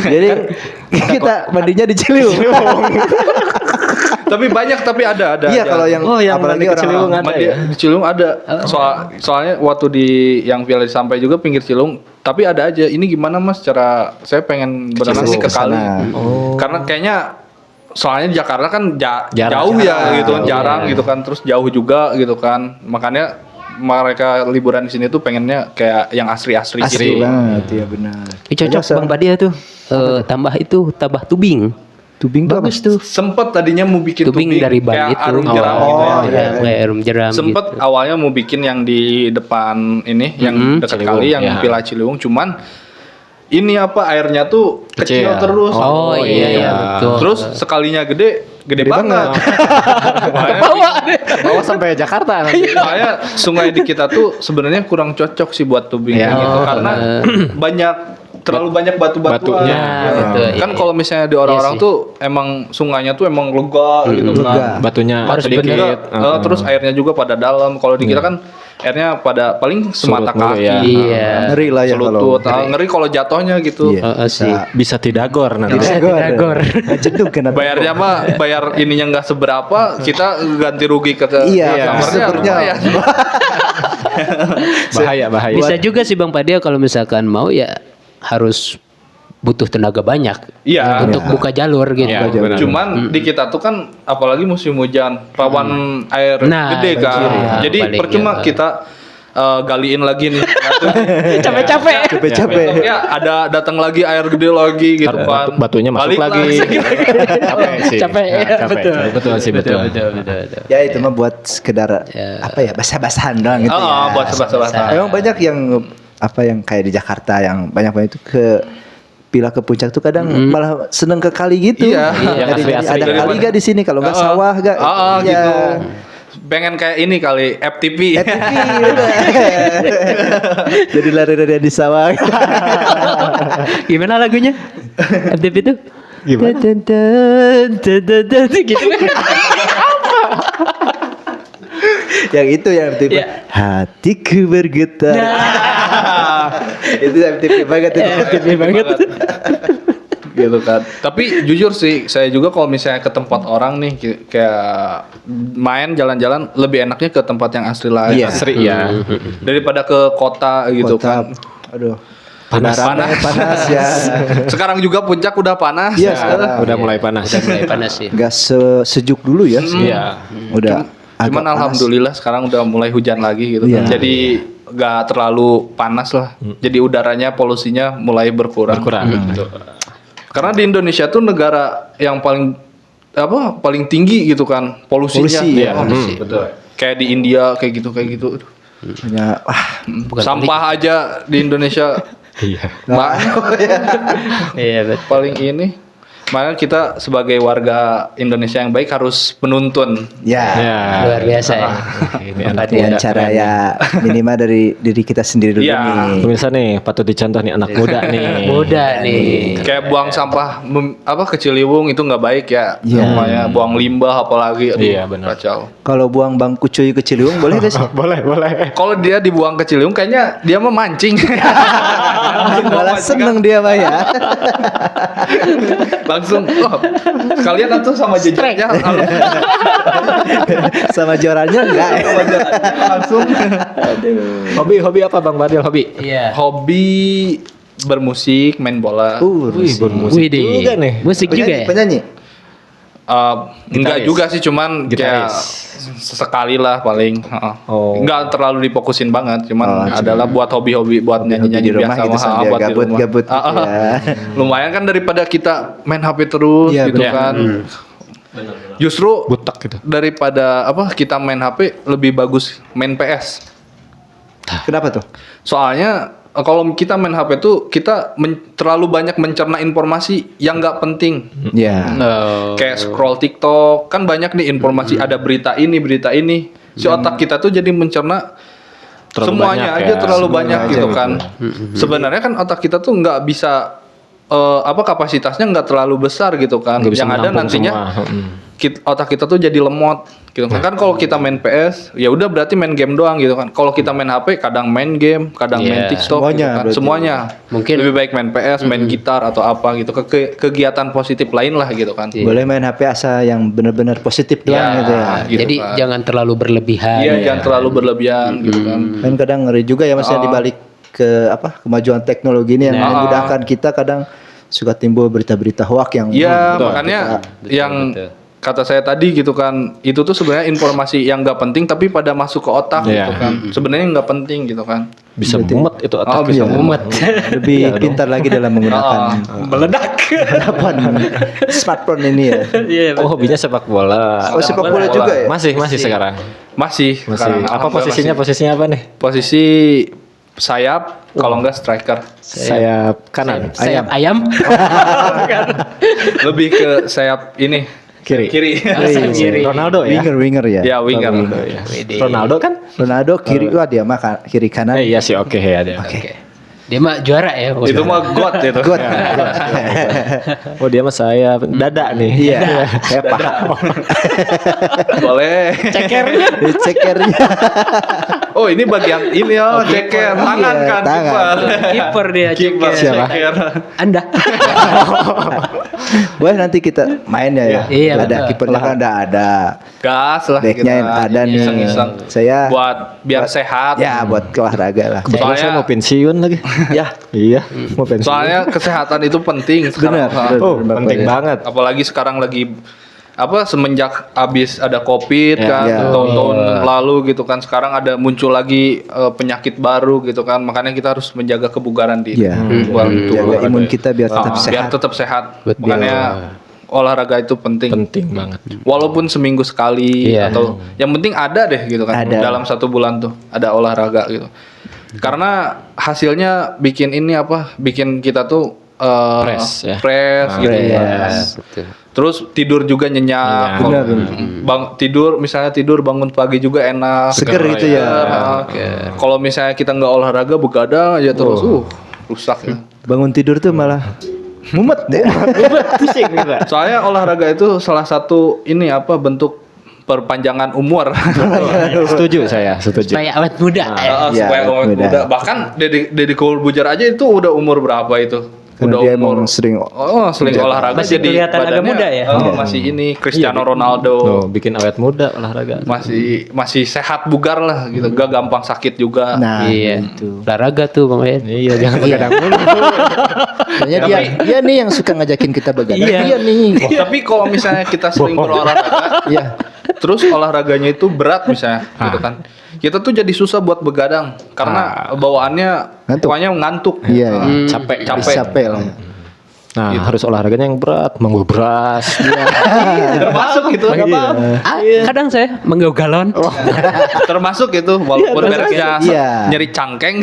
Jadi kita mandinya di Ciliwung. Tapi banyak, tapi ada. Iya, kalau yang Oh, yang apalagi mandi ke Ciliwung orang ada Mandi ya? di Ciliwung ada. Soalnya waktu di yang Villa sampai juga pinggir Ciliwung, tapi ada aja. Ini gimana Mas cara saya pengen berenang nih ke kali. Karena kayaknya soalnya Jakarta kan jauh ya gitu kan, jarang gitu kan, terus jauh juga gitu kan. Makanya mereka liburan di sini tuh pengennya kayak yang asri-asri asri gitu. banget, iya benar. Cocok Bang Badia tuh. Tambah tubing. Tubing tuh apa? Bagus tuh. Sempet tadinya mau bikin Tubing dari ban kayak itu. arum jeram Oh, gitu ya. iya, kayak arum jeram Sempet gitu. awalnya mau bikin yang di depan ini, yang dekat Ciliwung, kali, yang ya. Villa Ciliwung, cuman ini airnya tuh kecil Kecil. terus. Oh iya, betul. Terus sekalinya gede banget. Bawa sampai Jakarta nanti. Makanya sungai di kita tuh sebenarnya kurang cocok sih buat tubing Ya. gitu, karena terlalu banyak batu-batuan. Batunya. Betul, Kan iya. kalau misalnya di orang-orang Iya sih. tuh emang sungainya tuh emang lega gitu kan. Batunya Harus sedikit. bener. Terus airnya juga pada dalam. Kalau di kita kan airnya pada paling semata Surut mulu kaki. ya. Iya. Ngeri lah ya kalau. Selutut. Ngeri kalau jatuhnya gitu. Iya. Sih. Bisa tidagor nanti. Tidagor. Jeduk kan. Bayarnya mah bayar ininya nggak seberapa, kita ganti rugi ke Iya, customernya sepertinya. lumayan. Bahaya. Bisa juga sih Bang Padia kalau misalkan mau ya harus butuh tenaga banyak Iya. untuk buka jalur gitu. Iya, benar. Cuman di kita tuh kan apalagi musim hujan rawan air Nah, gede kan. banjir ya, Jadi baliknya. percuma kita galiin lagi nih. Capek-capek. Capek-capek. Ya ada datang lagi air gede lagi gitu kan. Batunya masuk Balik lagi. Capek sih. Capek, Nah, ya, capek. betul. Betul sih, betul. betul. Ya itu mah buat sekedar apa ya, basah-basahan doang gitu. ya. Buat sebas-sebasan. Emang banyak yang yang kayak di Jakarta yang banyak itu ke Pila ke puncak tuh kadang malah seneng ke kali gitu. Iya. Yang Jadi asli-asli. ada kali gak di sini kalau nggak sawah gak? Iya. gitu. Pengen kayak ini kali FTP. FTP udah. Jadi lari-lari di sawah. Gimana lagunya? FTP itu? Gimana? Gitu. Yang itu yang FTP. Iya. Hatiku bergetar. Itu FTP banget itu. FTP banget. Gitu kan. Tapi jujur sih, saya juga kalau misalnya ke tempat orang nih kayak main jalan-jalan lebih enaknya ke tempat yang asli lah. Iya. Asri ya. Daripada ke kota gitu kan. Aduh. Panas. Panas ya. Sekarang juga puncak udah panas. Iya, sekarang. Udah mulai panas. Mulai panas sih. Gak sejuk dulu ya. Iya. Udah Cuman agak panas. alhamdulillah sekarang udah mulai hujan lagi gitu. Iya. Jadi gak terlalu panas lah. Jadi udaranya polusinya mulai berkurang. Gitu. Karena di Indonesia tuh negara yang paling tinggi gitu kan polusinya. Polusi, ya. Betul. Kayak di India kayak gitu. Aduh. Hanya Sampah aja di Indonesia Iya. banyak Iya betul. paling ini. Maka kita sebagai warga Indonesia yang baik harus menuntun. Ya. Ya. Luar biasa ya. Ini anak Dengan muda. cara ya minimal dari diri kita sendiri dulu Iya. nih. Pemirsa nih, patut dicontoh nih anak muda nih. Muda nih. Kayak buang sampah ke Ciliwung itu nggak baik ya. Iya. Namanya buang limbah apalagi. Aduh, Iya, benar. Kacau. Kalau buang bangku cuy ke Ciliwung boleh gak sih? Boleh, boleh. Kalau dia dibuang ke Ciliwung kayaknya dia mah mancing. Malah seneng dia mah ya. Langsung kalian tuh sama jejaknya Sama jorannya enggak ya? langsung. Hobi apa Bang Badil hobi? Iya. Hobi bermusik, main bola. Wih, bermusik Widih. juga nih. Musik juga ya. Penyanyi. Enggak juga sih, cuman kayak Gitaris. sesekali lah paling. Oh. Enggak terlalu difokusin banget, cuman Oh, adalah buat hobi-hobi, buat nyanyi-nyanyi di rumah biasa gitu mah, sambil buat di rumah. gabut-gabut gitu ya. Lumayan kan daripada kita main HP terus Iya, gitu benar. kan. Justru Butak gitu. daripada kita main HP lebih bagus main PS. Kenapa tuh? Soalnya kalau kita main HP tuh kita terlalu banyak mencerna informasi yang nggak penting. Ya. Kayak scroll TikTok kan banyak nih informasi, ada berita ini. Si otak kita tuh jadi mencerna Terlalu semuanya banyak aja ya, terlalu semuanya banyak aja gitu gitu. kan. Sebenarnya kan otak kita tuh nggak bisa kapasitasnya nggak terlalu besar gitu kan. Nggak bisa Yang ada menampung nantinya semua. otak kita tuh jadi lemot gitu kan. Kan kalau kita main PS ya udah berarti main game doang gitu kan. Kalau kita main HP kadang main game, kadang main Iya. TikTok Semuanya gitu kan. berarti. Semuanya. Mungkin Lebih baik main PS, main gitar atau apa gitu. Kegiatan positif lain lah gitu kan. Boleh main HP asal yang benar-benar positif doang Ya, gitu ya. gitu jadi kan. jangan terlalu berlebihan. Iya, jangan terlalu berlebihan gitu kan. Kan kadang ngeri juga ya maksudnya dibalik ke kemajuan teknologi ini yang memudahkan kita kadang suka timbul berita-berita hoak yang Iya, makanya yang betul. kata saya tadi gitu kan, itu tuh sebenarnya informasi yang nggak penting tapi pada masuk ke otak Iya. gitu kan. Sebenarnya nggak penting gitu kan. Bisa mumet itu otak. bisa Mumet. lebih pintar lagi dalam menggunakan Meledak. smartphone ini ya. Oh, hobinya sepak bola. Oh, sepak bola juga ya? Masih sekarang. Masih. sekarang. Apa Alhamdulillah posisinya apa nih? masih. Posisi sayap, kalau nggak striker. Sayap kanan. Sayap ayam. Lebih ke sayap ini. Kiri. Sayap kiri. Ronaldo ya? Winger ya. Ya, winger. Ronaldo kan? Ronaldo kiri dia mah kiri kanan. Iya sih, oke ya dia. Dia mah juara ya. Itu mah God itu. God. Oh, dia mah saya dada nih. Iya. Kayak paha. Boleh. Cekernya. Cekernya. Oh, ini bagian ini ya, ceker tangan Iya, kan. tangan. kiper. Kiper dia Kiper, ceker. ceker. Anda. Boleh nanti kita main ya. Iya, Ada betul. kipernya kan ada. Gas lah Backnya yang ada nih. Iseng-iseng. Saya Buat biar sehat. ya buat olahraga lah. Kebetulan saya Soalnya- mau pensiun lagi. Ya. Iya, mau pensiun. Soalnya kesehatan itu penting sekarang. Benar, benar. Oh, penting banget. Apalagi sekarang lagi semenjak habis ada Covid Ya, kan, ya. tahun-tahun lalu gitu kan, sekarang ada muncul lagi penyakit baru gitu kan, makanya kita harus menjaga kebugaran diri. Iya. Buat tubuh. Jaga imun kita biar tetap Biar sehat. tetap sehat. Betul. Makanya olahraga itu penting. Penting banget. Walaupun seminggu sekali Iya. atau yang penting ada deh gitu kan. Ada. Dalam 1 bulan tuh ada olahraga gitu. Karena hasilnya bikin bikin kita tuh Fresh, ya. fresh gitu. Fresh. Betul. Terus tidur juga nyenyak. Nyenyak. Kalau- tidur bangun pagi juga enak. Seger gitu ya. Kalau misalnya kita nggak olahraga begadang aja terus rusak ya. Bangun tidur tuh malah mumet deh. Pusing juga. Soalnya olahraga itu salah satu bentuk perpanjangan umur. Setuju saya, setuju. Supaya awet muda. Iya, Supaya awet muda. muda. Bahkan Deddy Corbuzier aja itu udah umur berapa itu? Karena Udah dia emang sering sering olahraga Masih jadi kelihatan agak badannya, muda ya? masih ini Cristiano Ronaldo. Tuh, bikin awet muda olahraga. Masih sehat bugar lah gitu, gak gampang sakit juga. nah Iya. gitu. Olahraga tuh Bang Wayan. Iya, jangan begadang mulu. Soalnya dia nih yang suka ngajakin kita begadang. Iya. Dia nih. Tapi kalau misalnya kita sering berolahraga, Iya. terus olahraganya itu berat misalnya, gitu kan. Kita tuh jadi susah buat begadang karena bawaannya Ngantuk. pokoknya ngantuk. Iya. Capek. Capek lah. Nah, Gitu. harus olahraganya yang berat, menggubras. Termasuk itu. Kadang saya menggaul galon. Termasuk itu walaupun beresnya Iya. nyeri cangkeng.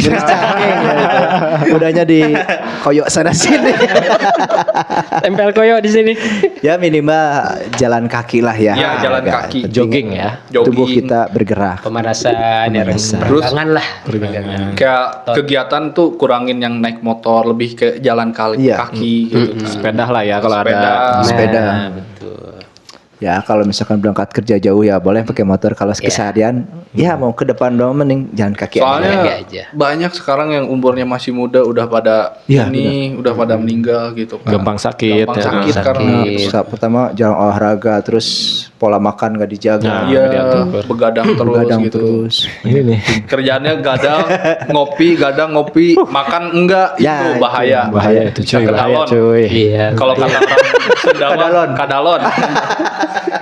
Udahnya di koyok sana sini. Tempel koyo di sini. Ya minimal jalan kaki lah ya. Ya, jalan Agak kaki. penting. Jogging ya. Tubuh Jogging. kita bergerak. Pemanasan, ya, Terus peregangan lah. Kayak kegiatan tuh kurangin yang naik motor, lebih ke jalan Iya. kaki gitu. Sepeda lah ya kalau Sepeda. ada. Sepeda. Nah, betul. Ya kalau misalkan berangkat kerja jauh ya boleh pakai motor. Kalau keseharian ya mau ke depan doang mending jalan kaki aja. Soalnya Kaki aja. banyak sekarang yang umurnya masih muda udah pada Iya, udah pada meninggal gitu kan. Gampang sakit, Gampang ya. sakit Sakit. karena Pertama jarang olahraga, terus pola makan gak dijaga. Nah, iya diatur. begadang terus Begadang gitu. terus. Ini nih. Kerjaannya gadang ngopi, makan enggak Ya, itu bahaya. Bahaya itu cuy, bahaya Kadalon. cuy. Iya. Kalau kata orang Sunda mah, kadalon.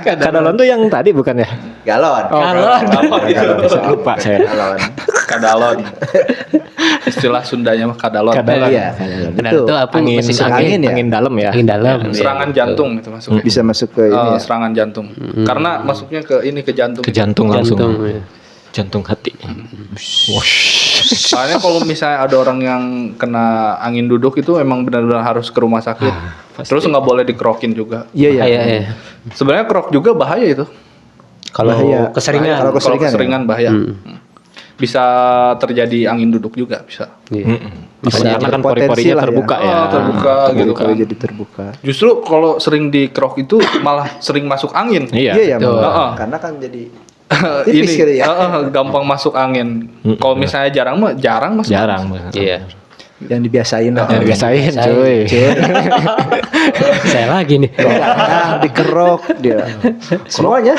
Kadalon tuh yang tadi bukan ya? Galon. Kadalon itu. Lupa saya. Galon. Kadalon. Istilah Sundanya mah kadalon. Kadalon. Iya, galon. Kenal Itu itu apa? Angin, Mesin angin ya? angin dalam ya. Angin dalam. Serangan jantung itu masuknya. bisa masuk ke ini ya. Serangan jantung. Karena masuknya ke jantung. Ke jantung langsung. Jantung. Ya. Jantung hati. Soalnya kalau misalnya ada orang yang kena angin duduk itu emang benar-benar harus ke rumah sakit. Terus nggak boleh dikerokin juga. Iya ya. Iya, iya. Sebenarnya kerok juga bahaya itu. Kalau Bahaya. keseringan. Kalau Kalau keseringan keseringan bahaya. Bisa terjadi angin duduk juga bisa. Iya. Makanya kan berpotensi pori-porinya lah ya. terbuka ya. Terbuka gitu kan. Jadi terbuka. Justru kalau sering dikerok itu malah sering masuk angin. Iya. Iya ya, betul. Bang. Heeh. Karena kan jadi Ini tipis gitu ya. gampang masuk angin. Kalau misalnya jarang mah jarang masuk. Jarang. Iya. yang dibiasain lah. Ya, biasain cuy. Saya lagi nih. Nah, dikerok dia. Semuanya.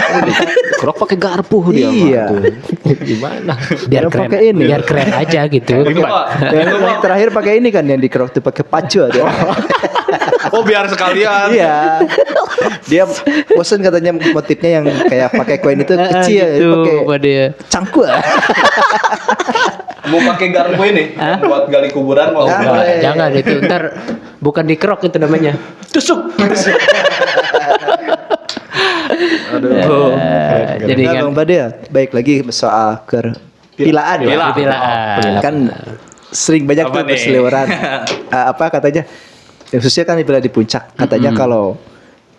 Kerok pakai garpu dia. Iya. mah, tuh. Gimana? Biar Yang keren, pakai ini. biar keren aja gitu. Itu mah. Yang terakhir pakai ini kan yang dikerok tuh pakai pacu ada. Oh biar sekalian. Iya. Dia bosen katanya motifnya yang kayak pakai koin itu kecil gitu, pakai Pak dia. cangkul. Mau pakai garpu ini buat gali kuburan mau. Ah, Wah, boleh. jangan itu ntar bukan dikerok itu namanya. Tusuk. Aduh. Jadi Nah, kan Bang Badil, baik lagi soal pilaan ya. Pila. pilaan. Kan sering banyak Apa tuh nih? berseliweran. Apa katanya? Ya, khususnya kan pila di puncak. Katanya kalau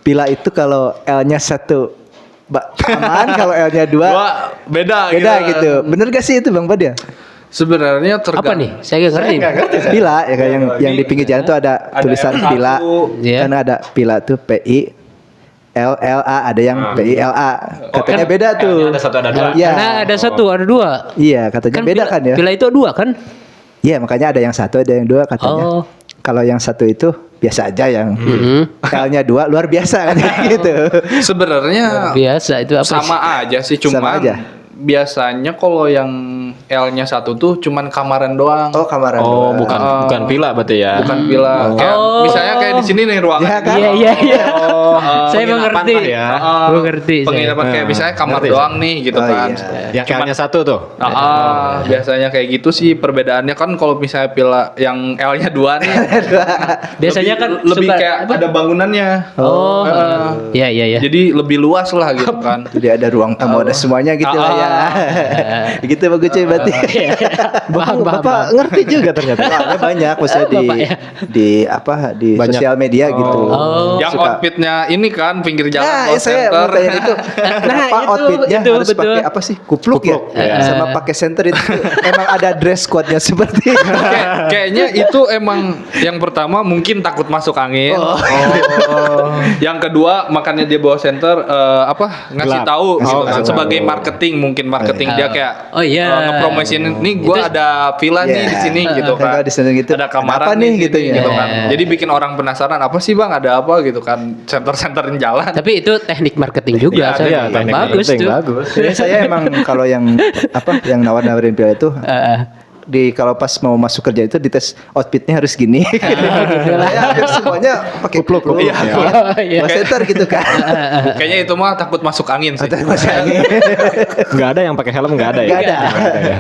pila itu kalau L-nya 1 aman, kalau L-nya 2 Dua beda gitu. Bener gak sih itu Bang Badil? Sebenarnya Apa nih? Saya nggak ngerti. Pila ya kayak yang di pinggir jalan tuh ada tulisan L1. pila. Iya. Kan ada pila tuh PI LLA, ada yang PILA. Katanya beda tuh. Ada satu ada dua. Iya. Karena ada satu, ada dua. Iya, katanya beda pila, kan ya. Pila itu dua kan? Iya, makanya ada yang 1, ada yang 2 katanya. Oh. Kalau yang 1 itu biasa aja, yang L-nya 2 luar biasa kan gitu. Sebenarnya Biasa itu apa? sama aja sih, Sama cuman aja. biasanya kalau yang L-nya 1 tuh cuman kamaran doang. Oh, kamaran. Oh, doang. bukan pila berarti ya. Bukan pila. Kayak misalnya kayak di sini nih ruangan. Ya kan? Iya. Oh, Saya mengerti. lah ya. Mengerti saya. Penginapan kayak misalnya kamar Ngerti, doang nih gitu Oh, kan. iya. Yang L-nya satu tuh. Biasanya kayak gitu sih perbedaannya kan. Kalau misalnya pila yang L-nya 2 nih. Biasanya kan lebih suka- kayak apa? ada bangunannya. Oh. Iya. Jadi lebih luas lah gitu kan. Jadi ada ruang tamu, ada semuanya gitu lah ya. Gitu bagus cuy berarti. Paham. Bapak ngerti juga ternyata. Soalnya banyak maksudnya Bapak ya. di Banyak. sosial media gitu. Oh. Yang Suka. outfitnya ini kan pinggir jalan Nah, call saya center. mau tanya itu. Kenapa itu, outfitnya itu, harus betul. pakai apa sih? Kupluk ya? Kupluk, Sama pakai center itu. Emang ada dress code-nya seperti itu. Kayaknya itu emang yang pertama mungkin takut masuk angin. Yang kedua makanya dia bawa center ngasih Gelap. tahu gitu kan gelap. sebagai marketing, mungkin marketing dia kayak Oh, iya. ngepromosin nih gua Itu- ada villa nih Iya. di sini gitu Kan kan. kalau di sana gitu, ada kamaran kenapa nih nih gitu ya? gitu kan. Iya. Jadi bikin orang penasaran apa sih Bang, ada apa gitu kan. Center-centerin jalan. Tapi itu teknik marketing juga. Iya, saya. Iya, teknik Bagus marketing, tuh. bagus. Jadi saya emang kalau yang yang nawar-nawarin pil itu kalau pas mau masuk kerja itu dites outfitnya harus gini. gitu lah. Ya, hampir semuanya pakai kupluk. Iya. Iya. Mas center gitu kan. Kayaknya itu mah takut masuk angin sih. Atau masuk angin. Nggak ada yang pakai helm, nggak ada ya? Nggak ada.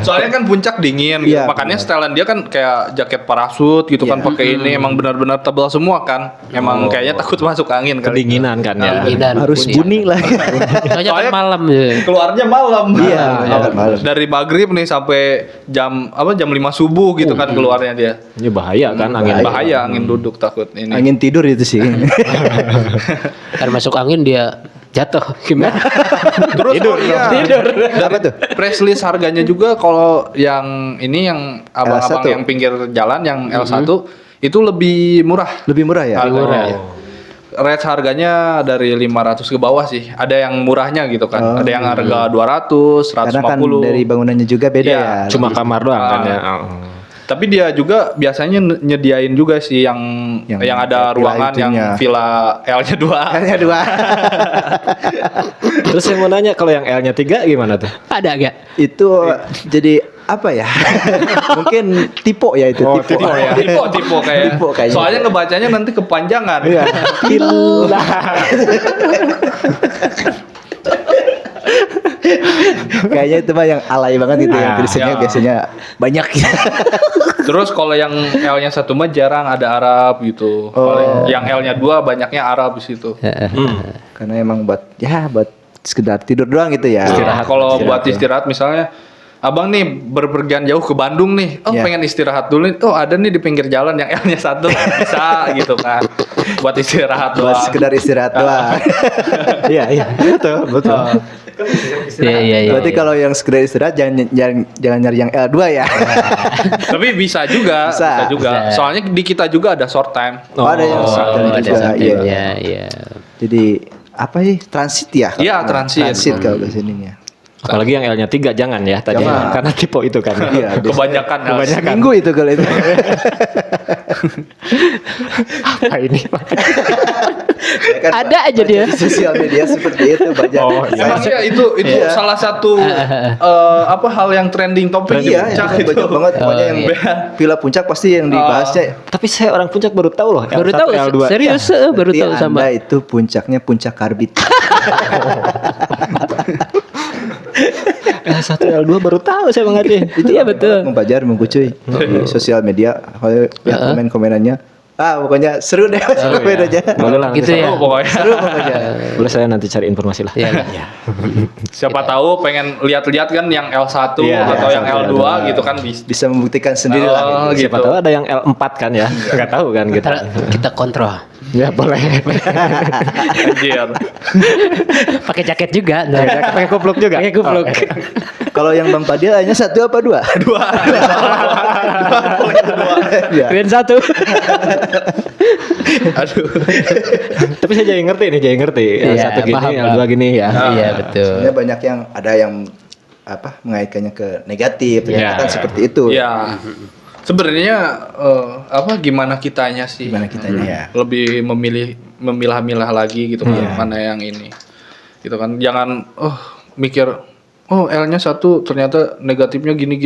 Soalnya kan puncak dingin gitu. Iya, Makanya setelan dia kan kayak jaket parasut gitu kan, Iya. pakai ini emang benar-benar tebal semua kan. Emang kayaknya takut masuk angin kali. Kedinginan kan ya. Kedinginan. Harus bunyi lah. Soalnya kan Soalnya- malam ya. Keluarnya malam. Iya, malam. Dari maghrib nih sampai jam 5 subuh gitu kan keluarnya dia. Ini bahaya kan angin. Bahaya angin duduk takut ini. Angin tidur itu sih. Kan masuk angin dia jatuh gimana? Terus tidur. Apa tuh? Press list harganya juga kalau yang ini yang abang-abang L1. yang pinggir jalan yang L1 itu lebih murah. Lebih murah ya? Harganya. murah. Range harganya dari 500 ke bawah sih. Ada yang murahnya gitu kan. Ada yang harga 200, 150. Karena kan dari bangunannya juga beda Iya, ya. Cuma kamar doang kan ya. Tapi dia juga biasanya nyediain juga sih yang Yang ada villa ruangan yang itunya. villa L-nya 2. Kayaknya dua. Terus saya mau nanya kalau yang L-nya 3 gimana tuh? Ada gak? Itu jadi apa ya? Mungkin tipe ya itu. Oh, tipe. tipe ya. Tipe kayak. Tipe kayaknya. Soalnya ngebacanya nanti kepanjangan. Iya. Kayaknya itu mah yang alay banget gitu ya. Tulisannya ya. biasanya banyak ya. Terus kalau yang L-nya 1 mah jarang ada Arab gitu. Paling yang L-nya 2 banyaknya Arab di situ. Karena emang buat sekedar tidur doang gitu ya. Kalau buat istirahat misalnya Abang nih berpergian jauh ke Bandung nih. Oh, Iya. pengen istirahat dulu nih. Oh, ada nih di pinggir jalan yang L-nya 1 bisa gitu kan. Buat istirahat Buat doang. sekedar istirahat doang. Iya, betul, betul. Iya. Berarti kalau yang sekedar istirahat jangan nyari yang L2 ya. Tapi bisa juga, Bisa. juga. Bisa. Soalnya di kita juga ada short time. Oh, ada yang short time ada juga. something. Iya. Iya. Jadi apa sih transit ya? Iya, transit. Transit kalau bahasa ininya. Apalagi yang L-nya 3 jangan ya tadi. Jangan. Karena tipe itu kan. Iya, Kebanyakan. Seminggu itu kalau itu. Apa ini? Ya kan, Ada aja baca dia. di sosial media seperti itu banyak. Oh, iya. Emang ya itu Iya. salah satu hal yang trending topik Iya, itu Puncak kan banyak banget pokoknya yang iya. Villa Puncak pasti yang dibahasnya. Tapi saya orang Puncak baru tahu loh. Baru L1, tahu L2. serius baru Berarti tahu sama. Anda itu puncaknya puncak karbit. L1, L2 baru tahu saya Bang Ade. Itu Iya, betul. Membajar minggu cuy di sosial media. Kalau lihat komen-komenannya, pokoknya seru deh komenannya. Boleh lah. Gitu nanti ya. Oh, pokoknya. Seru pokoknya. Boleh saya nanti cari informasi lah. Iya. Siapa tahu pengen lihat-lihat kan yang L1 Iya, atau yang L1, L2 gitu kan bisa. Bisa membuktikan sendiri lah. gitu. Siapa tahu ada yang L4 kan ya. Nggak tahu kan gitu. Ntar kita kontrol. Ya boleh. Anjir. Pakai jaket juga. Nah. Pakai kupluk juga. Pakai kupluk. Kalau yang Bang Padil hanya 1 apa 2? Dua. Iya. Kalian satu. Aduh. Tapi saya jadi ngerti. Iya, Satu gini, paham, L2 gini ya. Iya betul. Sebenarnya banyak yang ada yang mengaitkannya ke negatif, ternyata kan seperti itu. Ya. Sebenarnya gimana kitanya sih? Gimana kitanya ya? Lebih memilah-milah lagi gitu kan mana yang ini. Gitu kan. Jangan mikir L-nya 1 ternyata negatifnya gini.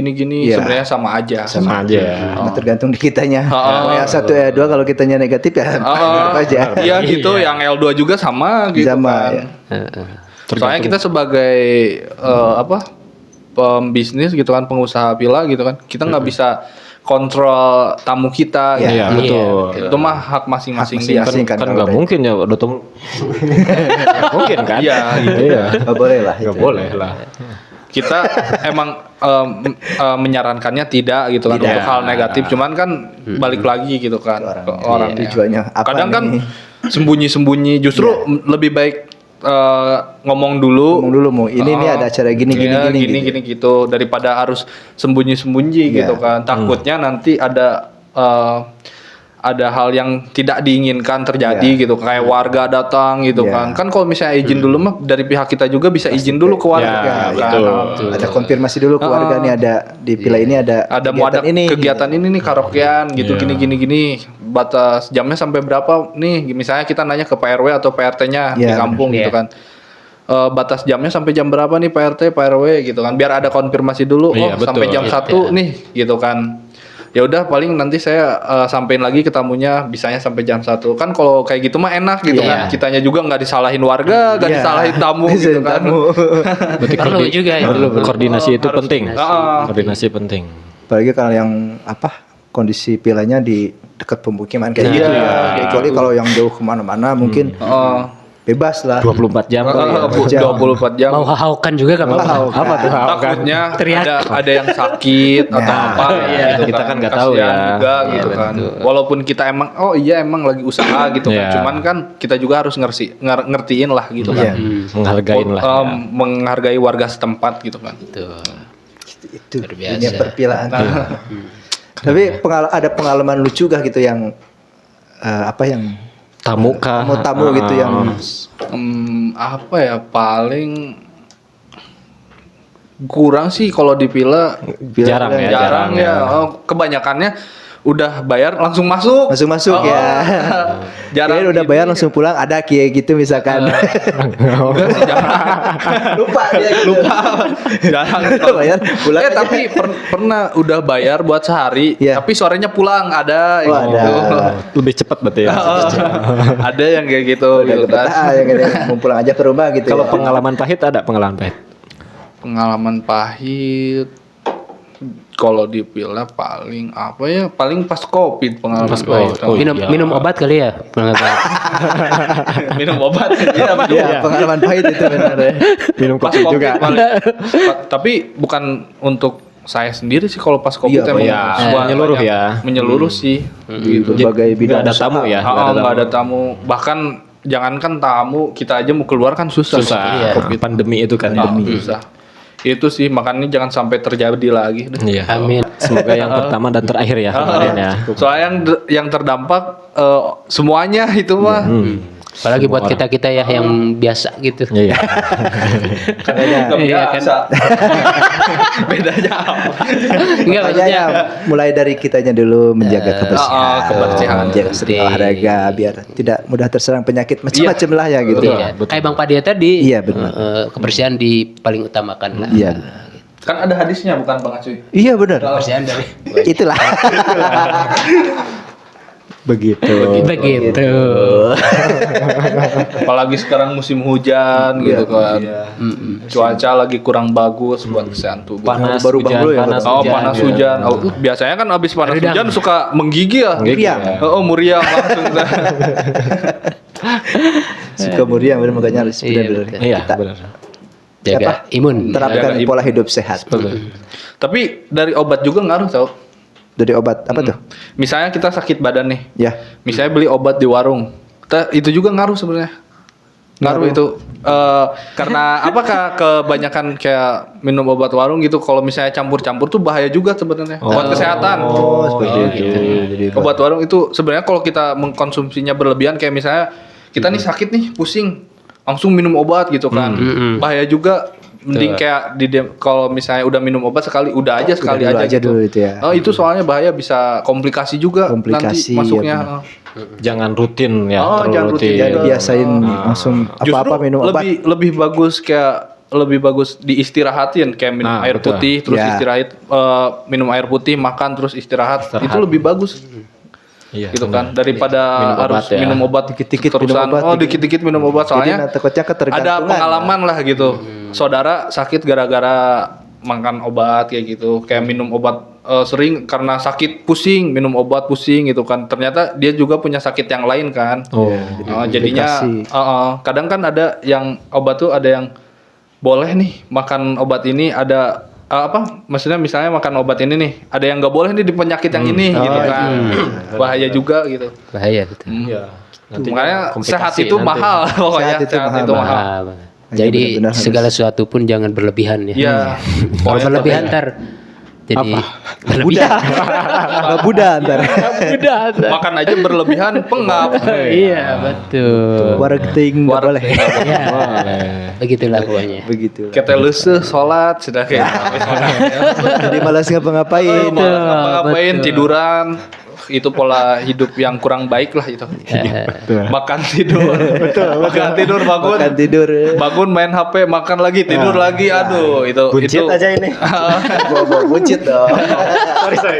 Iya. Sebenarnya sama aja. Sama aja. Nah, tergantung di kitanya. Oh. Yang 1 ya 2 kalau kitanya negatif ya apa aja. Iya gitu, yang L2 juga sama gitu Sama, kan. ya. Soalnya kita sebagai pembisnis gitu kan, pengusaha villa gitu kan, kita nggak bisa kontrol tamu kita. Iya, gitu. Iya, betul. Itu mah hak masing-masing dia. masing-masing. Kan kalau nggak udah- mungkin ya udah tamu. Nggak mungkin kan? Iya, gitu. Iya. Nggak boleh lah. Nggak itu. boleh lah. Kita emang menyarankannya tidak gitu kan Tidak. untuk hal negatif, cuman kan balik lagi gitu kan Ke ke orangnya. orangnya. Tujuannya apa Kadang kan nih? sembunyi-sembunyi, justru lebih baik ngomong dulu. Ngomong dulu mau ini nih ada acara gini Iya, gini gini gitu daripada harus sembunyi-sembunyi Iya. gitu kan. Takutnya nanti ada hal yang tidak diinginkan terjadi gitu, kayak warga datang gitu Iya. kan kalau misalnya izin dulu mah dari pihak kita juga bisa izin dulu ke warga Ya, kan. betul. Ada konfirmasi dulu ke warga nih ada di villa ini ada Mau ada kegiatan ini nih karaokean gitu Iya. gini batas jamnya sampai berapa nih, misalnya kita nanya ke Pak RW atau PRT-nya di Iya, kampung gitu bener. kan. batas jamnya sampai jam berapa nih Pak RT, Pak RW gitu kan. Biar ada konfirmasi dulu, Iya, betul. sampai jam 1 nih gitu kan. Ya udah paling nanti saya sampein lagi ke tamunya bisanya sampai jam 1. Kan kalau kayak gitu mah enak gitu kan. Kitanya juga nggak disalahin warga, nggak disalahin tamu gitu kan. Berarti Perlu juga ya. koordinasi itu penting. Ah. Koordinasi penting. Apalagi kalau yang kondisi pilanya di dekat pemukiman kayak gitu ya. Kecuali kalau yang jauh kemana-mana mungkin bebas lah. 24 jam kali ya. 24 jam. Mau haukan juga kan apa? Apa tuh? Takutnya Teriak. ada yang sakit atau apa gitu kita kan nggak tahu Kasihan ya. juga gitu kan. Walaupun kita emang lagi usaha gitu kan. Iya. Cuman kan kita juga harus ngertiin lah gitu kan. Menghargain lah. Menghargai warga setempat gitu kan. Itu Luar biasa. dunia perpilaan. Tapi ada pengalaman lucu gak gitu yang yang Tamu kah? tamu gitu yang Apa ya paling kurang sih kalau di villa Jarang ya. jarang ya. Kebanyakannya udah bayar langsung masuk. masuk ya. Jarang Kirain udah bayar langsung pulang ada kayak gitu misalkan. Enggak sih jarang. Lupa dia. Lupa. Jarang. Bayar, pulang aja. Tapi pernah udah bayar buat sehari, Iya. tapi sorenya pulang ada yang ada. gitu. Lebih cepat berarti ya. Ada yang kayak gitu gitu kan. Yang ini mau pulang aja ke rumah gitu. Kalau ya. pengalaman pahit ada pengalaman pahit. Pengalaman pahit kalau di villa paling apa ya? Paling pas Covid pengalaman Pas pahit. Covid. Oh, iya. Minum obat kali ya. Minum obat. Iya, Iya, pengalaman pahit itu benar ya. Minum pas kopi Covid juga. paling. Tapi bukan untuk saya sendiri sih kalau pas Covid Iya, emang iya. semua Menyeluruh banyak. ya. Menyeluruh sih. Gitu. Berbagai bidang Nggak ada usaha. tamu ya. Nggak ada tamu. Bahkan jangankan tamu, kita aja mau keluar kan susah. Susah. Covid. Pandemi itu kan. Susah. Itu sih makanya jangan sampai terjadi lagi. Iya. Amin. Semoga yang pertama dan terakhir ya kemarin ya. Soalnya yang terdampak semuanya itu mah. Apalagi buat kita ya yang biasa gitu. Iya. Nggak Iya, biasa. Bedanya apa? Enggak Makanya maksudnya. mulai dari kitanya dulu menjaga kebersihan, kebersihan. menjaga sering olahraga biar tidak mudah terserang penyakit macam-macam lah ya gitu. Iya. Kayak Bang Padia tadi. Iya, benar. Kebersihan di paling utamakan lah. Iya. Kan ada hadisnya bukan Bang Acuy? Iya benar. Kebersihan dari. Itulah. Begitu. Begitu. Apalagi sekarang musim hujan gitu kan. Cuaca lagi kurang bagus buat kesehatan tubuh. Panas Baru hujan, dulu ya, panas Oh, hujan. panas hujan. Oh, biasanya kan abis panas Redang. hujan suka menggigil ya. Meriang. Oh, meriang langsung. Suka meriang benar makanya harus benar-benar Iya, kita benar. Jaga imun. terapkan Jaga imun. pola hidup sehat. Tapi dari obat juga ngaruh tau. Dari obat apa tuh? Misalnya kita sakit badan nih. Ya. Misalnya beli obat di warung. Itu juga ngaruh sebenarnya. Ngaruh itu karena apakah kebanyakan kayak minum obat warung gitu kalau misalnya campur-campur tuh bahaya juga sebenarnya buat kesehatan. Oh, seperti itu. Jadi Obat warung itu sebenarnya kalau kita mengkonsumsinya berlebihan kayak misalnya kita nih sakit nih pusing langsung minum obat gitu kan. Bahaya juga. Mending kayak kalau misalnya udah minum obat sekali udah aja sekali dulu aja aja gitu. dulu itu ya. Oh, itu soalnya bahaya bisa komplikasi juga Komplikasi, nanti masuknya. ya Jangan rutin ya. Oh, terlalu jangan rutin. Jadi biasain langsung apa-apa minum obat. lebih bagus kayak lebih bagus diistirahatin kayak minum Nah, air betul. putih terus Ya. istirahat minum air putih makan terus istirahat. Itu lebih bagus Iya, gitu benar. kan daripada Minum obat harus ya. minum obat Dikit-dikit minum terusan. obat, Oh, dikit-dikit minum obat soalnya Jadi takutnya ketergantungan. ada pengalaman lah gitu. Saudara sakit gara-gara makan obat kayak gitu, kayak minum obat sering karena sakit pusing, minum obat pusing gitu kan. Ternyata dia juga punya sakit yang lain kan. Oh. Jadinya kadang kan ada yang obat tuh ada yang boleh nih makan obat ini ada maksudnya misalnya makan obat ini nih ada yang nggak boleh nih di penyakit yang ini gitu kan. Bahaya juga gitu. Bahaya gitu. Iya. Makanya komplikasi sehat itu nanti. mahal pokoknya Sehat itu mahal. Jadi benar-benar segala sesuatu pun jangan berlebihan ya. Iya. Kalau berlebihan ntar jadi berlebihan. Nggak Buddha ntar. Makan aja berlebihan pengap. Iya betul. Marketing nggak boleh. Ya, begitulah pokoknya. Begitu. Kita leuseum sholat sudah kayak Jadi malas ngapa-ngapain. ngapain tiduran itu pola hidup yang kurang baik lah itu. Makan tidur. Makan tidur bangun. Makan tidur. Bangun main HP, makan lagi, tidur lagi. Aduh, itu Buncit aja ini. Bawa buncit dong. sorry.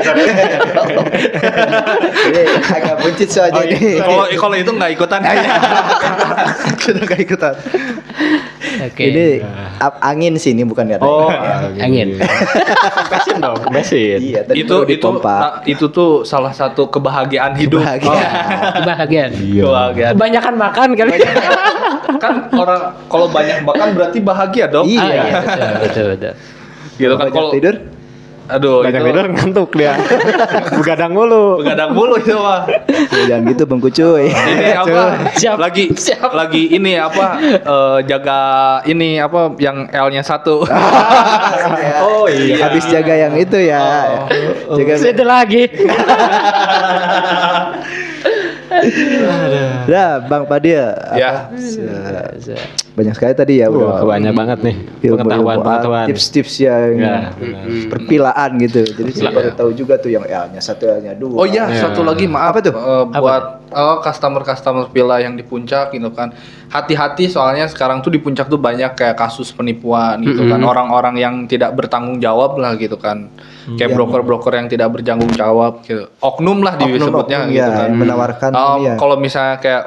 Ini agak buncit soalnya ini. Kalau itu nggak ikutan. Sudah gak ikutan. Oke. Ini angin sih, ini bukan kata. Oh, Angin. Besin dong, besin. Iya, tadi itu perlu dipompa. itu tuh salah satu kebahagiaan hidup. Kebahagiaan. Kebahagiaan. Kebanyakan makan kali. Kan orang kalau banyak makan berarti bahagia dong. Iya. Betul. Gitu kan Banyak kalau tidur. aduh Banyak itu tidur ngantuk dia. Begadang mulu. begadang mulu itu mah. Jangan gitu Bang Kucuy. Ini apa? Siap. Lagi ini apa? Jaga ini apa yang L-nya 1. Oh iya. Habis jaga yang itu ya. Jaga. Itu lagi. Nah, Bang Padia. Ya. Banyak sekali tadi ya udah. Banyak banget nih pengetahuan. Tips-tips yang Ya, perpilaan gitu. Jadi saya baru tahu juga tuh yang L-nya 1, L-nya 2. Oh iya, satu lagi maaf. Apa tuh? Buat customer pila yang di puncak gitu kan. Hati-hati soalnya sekarang tuh di puncak tuh banyak kayak kasus penipuan gitu kan. Orang-orang yang tidak bertanggung jawab lah gitu kan. Kayak broker-broker yang tidak bertanggung jawab gitu. Oknum lah disebutnya Oknum, gitu ya, kan. menawarkan ini ya. Kalau misalnya kayak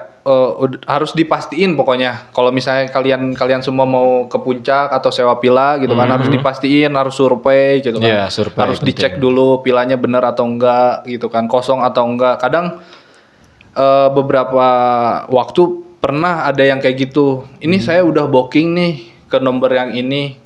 harus dipastiin pokoknya kalau misalnya kalian semua mau ke puncak atau sewa pila gitu kan harus dipastiin, harus survei gitu kan. Iya, survei Harus penting. dicek dulu pilanya benar atau enggak gitu kan, kosong atau enggak. Kadang beberapa waktu pernah ada yang kayak gitu. Ini saya udah booking nih ke nomor yang ini.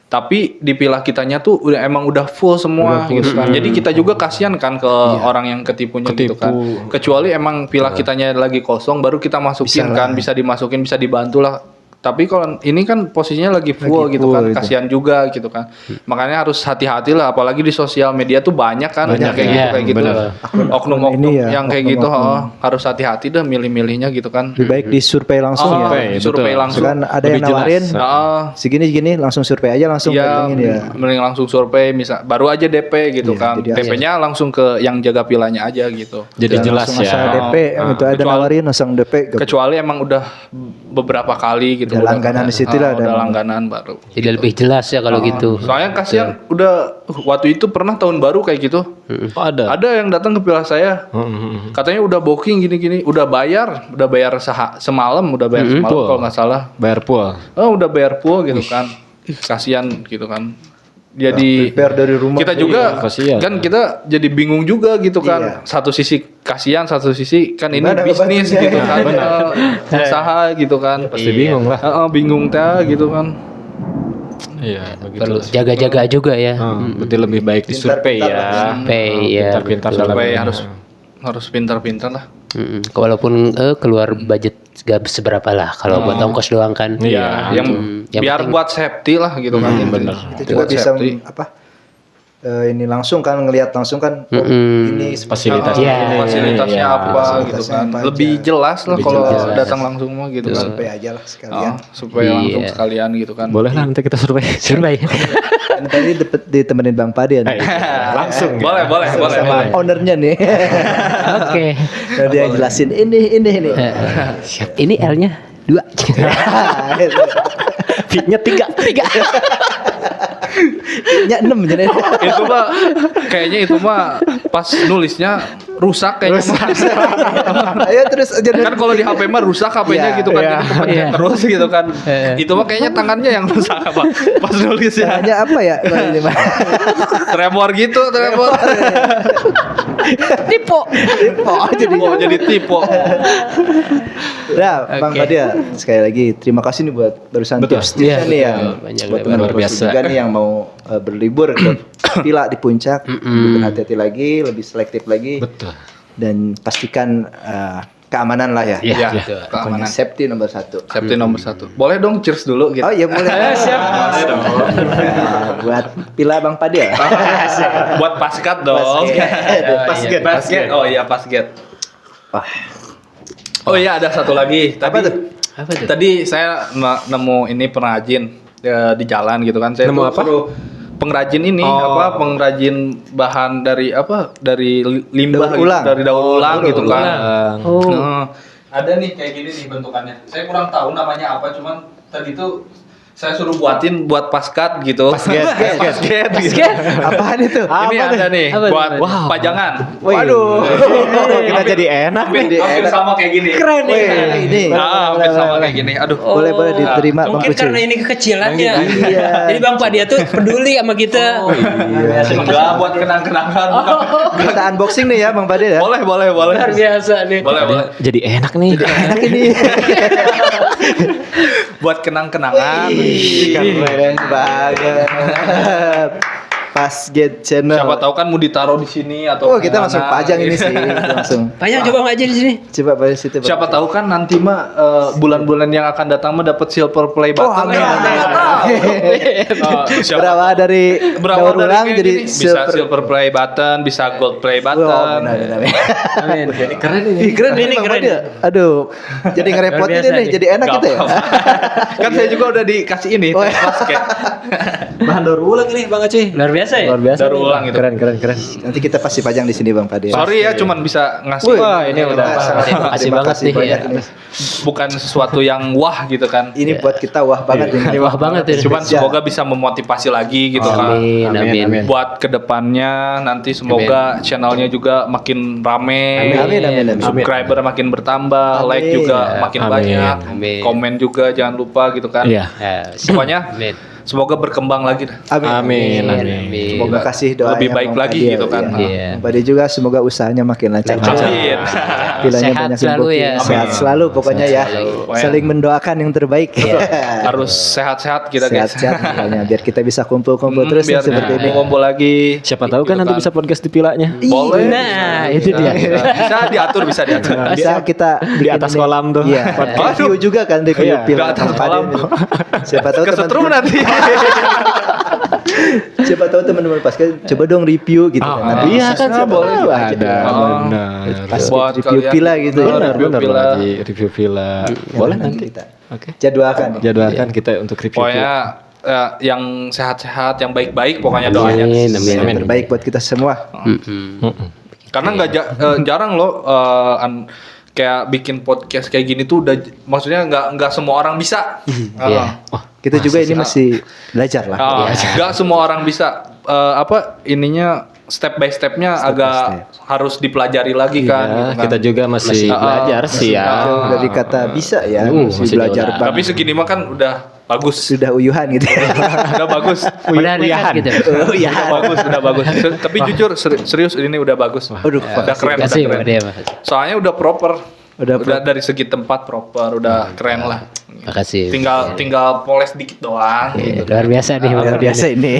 Tapi di pila kitanya tuh emang udah full semua gitu kan. Jadi kita juga kasihan kan ke orang yang ketipunya gitu kan. Kecuali emang pila kitanya lagi kosong baru kita masukin kan, bisa dimasukin, bisa dibantu lah. Tapi kalau ini kan posisinya lagi full gitu kan, gitu. kasihan juga gitu kan. Makanya harus hati-hati lah, apalagi di sosial media tuh banyak kan yang kayak gitu. Oknum-oknum ini ya, yang kayak gitu, oknum-oknum. harus hati-hati dah milih-milihnya gitu kan. Lebih baik disurvei langsung ya. Survei langsung. Kan ada yang Lebih jelas. nawarin segini langsung survei aja langsung Ya, datengin ya. mending langsung survei misal baru aja DP gitu Iya, kan. jadi DP-nya langsung ke yang jaga pilanya aja gitu. Jadi jelas Langsung asal ya. DP itu ada Kecuali- nawarin langsung DP. Kecuali emang udah beberapa kali gitu. Udah langganan di situ lah, Udah dan- langganan baru. Jadi lebih jelas ya kalau gitu. Soalnya kasihan udah waktu itu pernah tahun baru kayak gitu. Oh, ada. Ada yang datang ke pila saya. Katanya udah booking gini-gini, udah bayar semalam, udah bayar semalam Full. kalau nggak salah. Bayar full. Oh, udah bayar full gitu kan. Kasihan gitu kan. Jadi Prepare dari rumah. kita juga kasihan. kan kita jadi bingung juga gitu kan. Iya. Satu sisi kasihan, satu sisi kan ini Gimana bisnis ngebantunya? gitu kan. Usaha gitu kan. Pasti bingung lah. Bingung teh gitu kan. Iya, begitu. Perlu jaga-jaga juga ya. Berarti lebih baik disurvei ya. Survei ya. Pintar-pintar Supaya dalam- harus pintar-pintar lah. Walaupun keluar budget gak seberapa lah kalau buat ongkos doang kan. Iya. Yang Yang biar penting- buat safety lah gitu kan. bener. Itu juga Buat bisa safety. ini langsung kan ngelihat langsung kan ini Fasilitas. Iya. Fasilitasnya Iya, apa gitu fasilitasnya kan. apa aja. Lebih jelas lah Lebih kalau jelas. datang langsung mah gitu kan. survei aja lah sekalian. Supaya langsung Iya. sekalian gitu kan. Boleh lah nanti kita survei. Survei. Kan tadi ditemenin Bang Padian. Langsung. Boleh. Sama ownernya nih. Oke. Dan dia jelasin ini. Siap. Ini L-nya 2. Fee-nya 3. Ya 6 jadi. Itu mah kayaknya itu mah pas nulisnya rusak kayaknya. Ayo terus aja. Kan kalau di HP mah rusak HP-nya Iya, gitu kan, iya. jadi kepencet Iya. terus gitu kan. Itu mah kayaknya tangannya yang rusak apa pas nulisnya. Caranya apa ya kalau ini mah? Tremor gitu, tremor. Tipe. Jadi tipe. Nah, Bang Padia sekali lagi terima kasih nih buat barusan tips-tipsnya Iya, nih ya. betul. Banyak Buat banget. teman Luar biasa. juga nih yang mau berlibur ke villa di puncak, lebih berhati-hati lagi, lebih selektif lagi. Betul. Dan pastikan keamanan lah ya. Iya, Pokoknya keamanan. safety nomor 1. Safety nomor 1. Boleh dong cheers dulu gitu. Oh iya boleh. Siap. Buat pila Bang Padia. Buat paskat dong. Pasket. Basket. Oh iya basket. Wah, Oh iya ada satu lagi. Apa tuh? Apa tuh? Tadi saya nemu ini pengrajin di jalan gitu kan. Saya Nemu tuh apa? pengrajin ini pengrajin bahan dari limbah Daur ulang. dari daur ulang gitu kan. Oh. Ada nih kayak gini nih bentukannya. Saya kurang tahu namanya apa, cuman tadi tuh saya suruh buatin buat paskat gitu. Pasket. Apaan itu? Ini ada nih Apa buat tuh? pajangan. Waduh. Kita jadi enak. Hampir sama kayak gini. Keren nih. Ini. Hampir sama kayak gini. Aduh. Boleh diterima Bang Mungkin Pucu. karena ini kekecilannya. Iya. Jadi Bang Padia tuh peduli sama kita. Enggak buat kenang-kenangan. Kita unboxing nih ya Bang Pade ya. Boleh. Luar biasa nih. Boleh. Jadi enak nih. Enak ini. Buat kenang-kenangan. Keren banget. Pas Get Channel. Siapa tahu kan mau ditaruh di sini atau Oh, kita kemana. langsung pajang ini sih, langsung. Banyak coba aja di sini. Coba pada situ. Bang. Siapa tahu kan nanti mah bulan-bulan yang akan datang mah dapat silver play Oh, button. amin. Siapa Berawal dari daur ulang kayak jadi gini, bisa silver play button, bisa gold play Wow, button. amin. Amin. Keren ini. Ih, keren Ini ini Bang keren. Pade. Aduh, jadi ngerepotin Luar biasa ini, nih. jadi enak Nggak gitu ya. apa-apa. Kan saya juga udah dikasih ini Oh, iya. basket. Bahan daur ulang ini Bang Aceh. Luar biasa ya. Luar biasa. Daur nih. ulang gitu. Keren. Nanti kita pasti pajang di sini Bang Pade. Sorry ya, cuman bisa ngasih. Wah, ini udah. Makasih Terima banget kasih nih, banyak ya. ini. Bukan sesuatu yang wah gitu kan. Ini buat kita wah banget ini. Wah banget ini. Cuman semoga bisa memotivasi lagi gitu kan. Amin. Buat kedepannya nanti semoga channelnya juga makin rame. Amin. Subscriber makin bertambah, Amin. like juga makin Amin. banyak, Amin. komen juga jangan lupa gitu kan. Iya. Pokoknya Amin. semoga berkembang lagi dah. Amin. Terima kasih doanya lebih baik Bang lagi Pade, gitu kan. Iya. Bang Pade juga semoga usahanya makin lancar. Amin. Pilanya Sehat banyak selalu rezeki. ya. Sehat Amin. selalu pokoknya ya. selalu. Saling mendoakan yang terbaik. Harus sehat-sehat kita guys. Sehat-sehat pokoknya biar kita bisa kumpul-kumpul terus biar seperti ini. ngumpul lagi. Siapa tahu kan Gitu nanti bisa podcast di pilanya. Boleh. Nah, itu dia. Bisa diatur, bisa diatur. Bisa kita Di bikin atas ini. kolam tuh. Iya. Review juga kan review Iya, film di atas Bang Pade kolam. ini. Siapa tahu Kesetrum teman-teman nanti. siapa tahu teman-teman pas coba dong review gitu kan. Nanti iya bisa kan siapa boleh tahu aja. ada. Oh. Pas Buat review kalian. pila gitu ya. Benar, Review benar villa. lagi review villa. Boleh nanti. kita Oke. jadwalkan. Jadwalkan kita untuk review. Pokoknya yang sehat-sehat, yang baik-baik pokoknya doanya. Amin. Yang terbaik buat kita semua. Karena nggak jarang loh kayak bikin podcast kayak gini tuh udah maksudnya nggak semua orang bisa. Iya. Kita juga ini masih belajar lah. Nggak semua orang bisa ininya step by stepnya agak harus dipelajari lagi kan. gitu kan. Kita juga masih belajar sih ya. Jauh dari kata bisa ya, masih masih belajar jauh. banget. Tapi segini mah kan udah bagus. Sudah uyuhan gitu. Udah bagus. Udah dekat gitu. Udah bagus. Tapi jujur serius ini udah bagus. Aduh, udah keren, udah Kasih keren. Pak Dia. Soalnya udah proper. Udah Dari segi tempat proper, udah keren lah. Makasih. Tinggal poles dikit doang. Iya, luar biasa nih Bang luar Pade. biasa ini.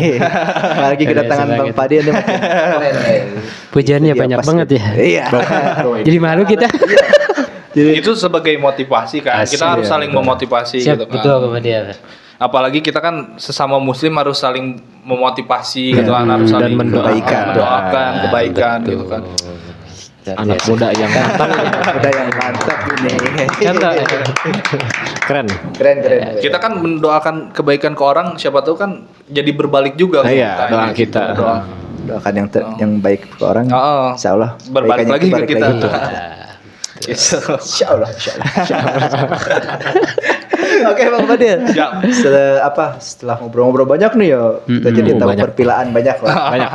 Apalagi kedatangan Bang Pade ini makin keren. Pujiannya Iya, banyak pas banget gitu. ya. Iya. Jadi malu kita. Itu sebagai motivasi kan. Kita harus saling memotivasi Siap, gitu kan. betul Bang Dia. Apalagi kita kan sesama muslim harus saling memotivasi gitu kan, harus Dan saling mendoakan Kebaikan. kebaikan gitu kan. Anak muda yang mantap. Udah yang mantap ini. Contoh. Keren. Keren. Kita kan mendoakan kebaikan ke orang, siapa tahu kan jadi berbalik juga. Iya, kan. doa kita. Doa. Doakan yang baik ke orang. Oh. Insya Allah Berbalik lagi ke kita. Gitu. Insya Allah. Oke Bang Fadil. Siap. Setelah ngobrol-ngobrol banyak nih ya, kita jadi tahu banyak. perpilaan banyak lah. Banyak.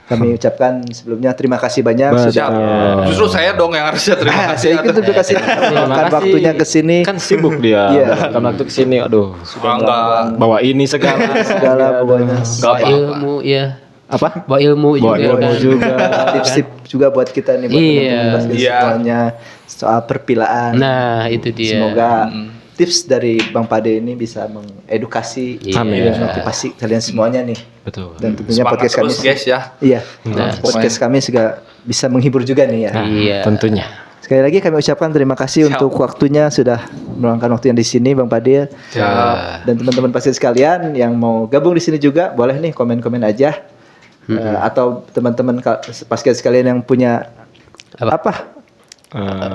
Kami ucapkan sebelumnya terima kasih banyak Betul. sudah. Siap. Justru saya dong yang harusnya terima kasih. Saya ikut terima kasih meluangkan waktunya ke sini. Kan sibuk dia. Iya. Kan waktu kesini, aduh. Enggak. Bawa ini segala. Segala pokoknya. Bawa ilmu ya. Apa? Bawa ilmu Bawa juga. ilmu kan. juga. Tips-tips juga buat kita nih buat Iya. teman-teman basket Iya. semuanya soal perpilaan. Nah, itu dia. Semoga tips dari Bang Pade ini bisa mengedukasi, Iya. Amin. dan motivasi kalian semuanya nih. Betul. Dan tentunya Semangat podcast kami terus guys ya. Iya. Nah, Podcast kami juga bisa menghibur juga nih ya. Iya. Tentunya. Sekali lagi kami ucapkan terima kasih Siap. untuk waktunya sudah meluangkan waktu yang di sini Bang Pade. Dan teman-teman basket sekalian yang mau gabung di sini juga boleh nih komen-komen aja. Atau teman-teman basket sekalian yang punya apa?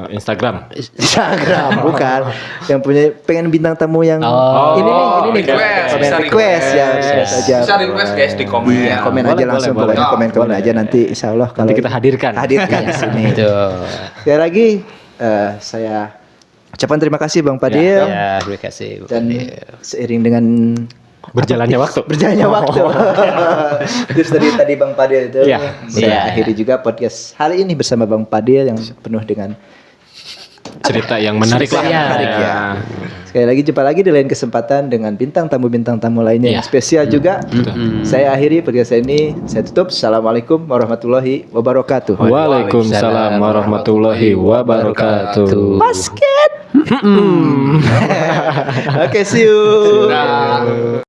Instagram. Instagram bukan. Yang punya pengen bintang tamu yang Oh. ini nih request, komen bisa request ya request aja. Bisa request guys di komen. Iya, komen aja langsung boleh. pokoknya komen aja nanti insya Allah kalau Nanti kita hadirkan. di sini. Tuh. Sekali lagi saya ucapkan terima kasih Bang Padil Ya, terima kasih. Bu dan Fadil. seiring dengan Berjalannya waktu. berjalannya waktu. Terus tadi Bang Padil itu Iya. saya akhiri juga podcast hari ini bersama Bang Padil yang penuh dengan Cerita yang menarik cerita yang lah. menarik ya. Sekali lagi jumpa lagi di lain kesempatan dengan bintang tamu lainnya yang Iya. spesial juga. Saya akhiri podcast saya ini, saya tutup. Assalamualaikum warahmatullahi wabarakatuh. Waalaikumsalam warahmatullahi wabarakatuh. Basket. Oke, see you.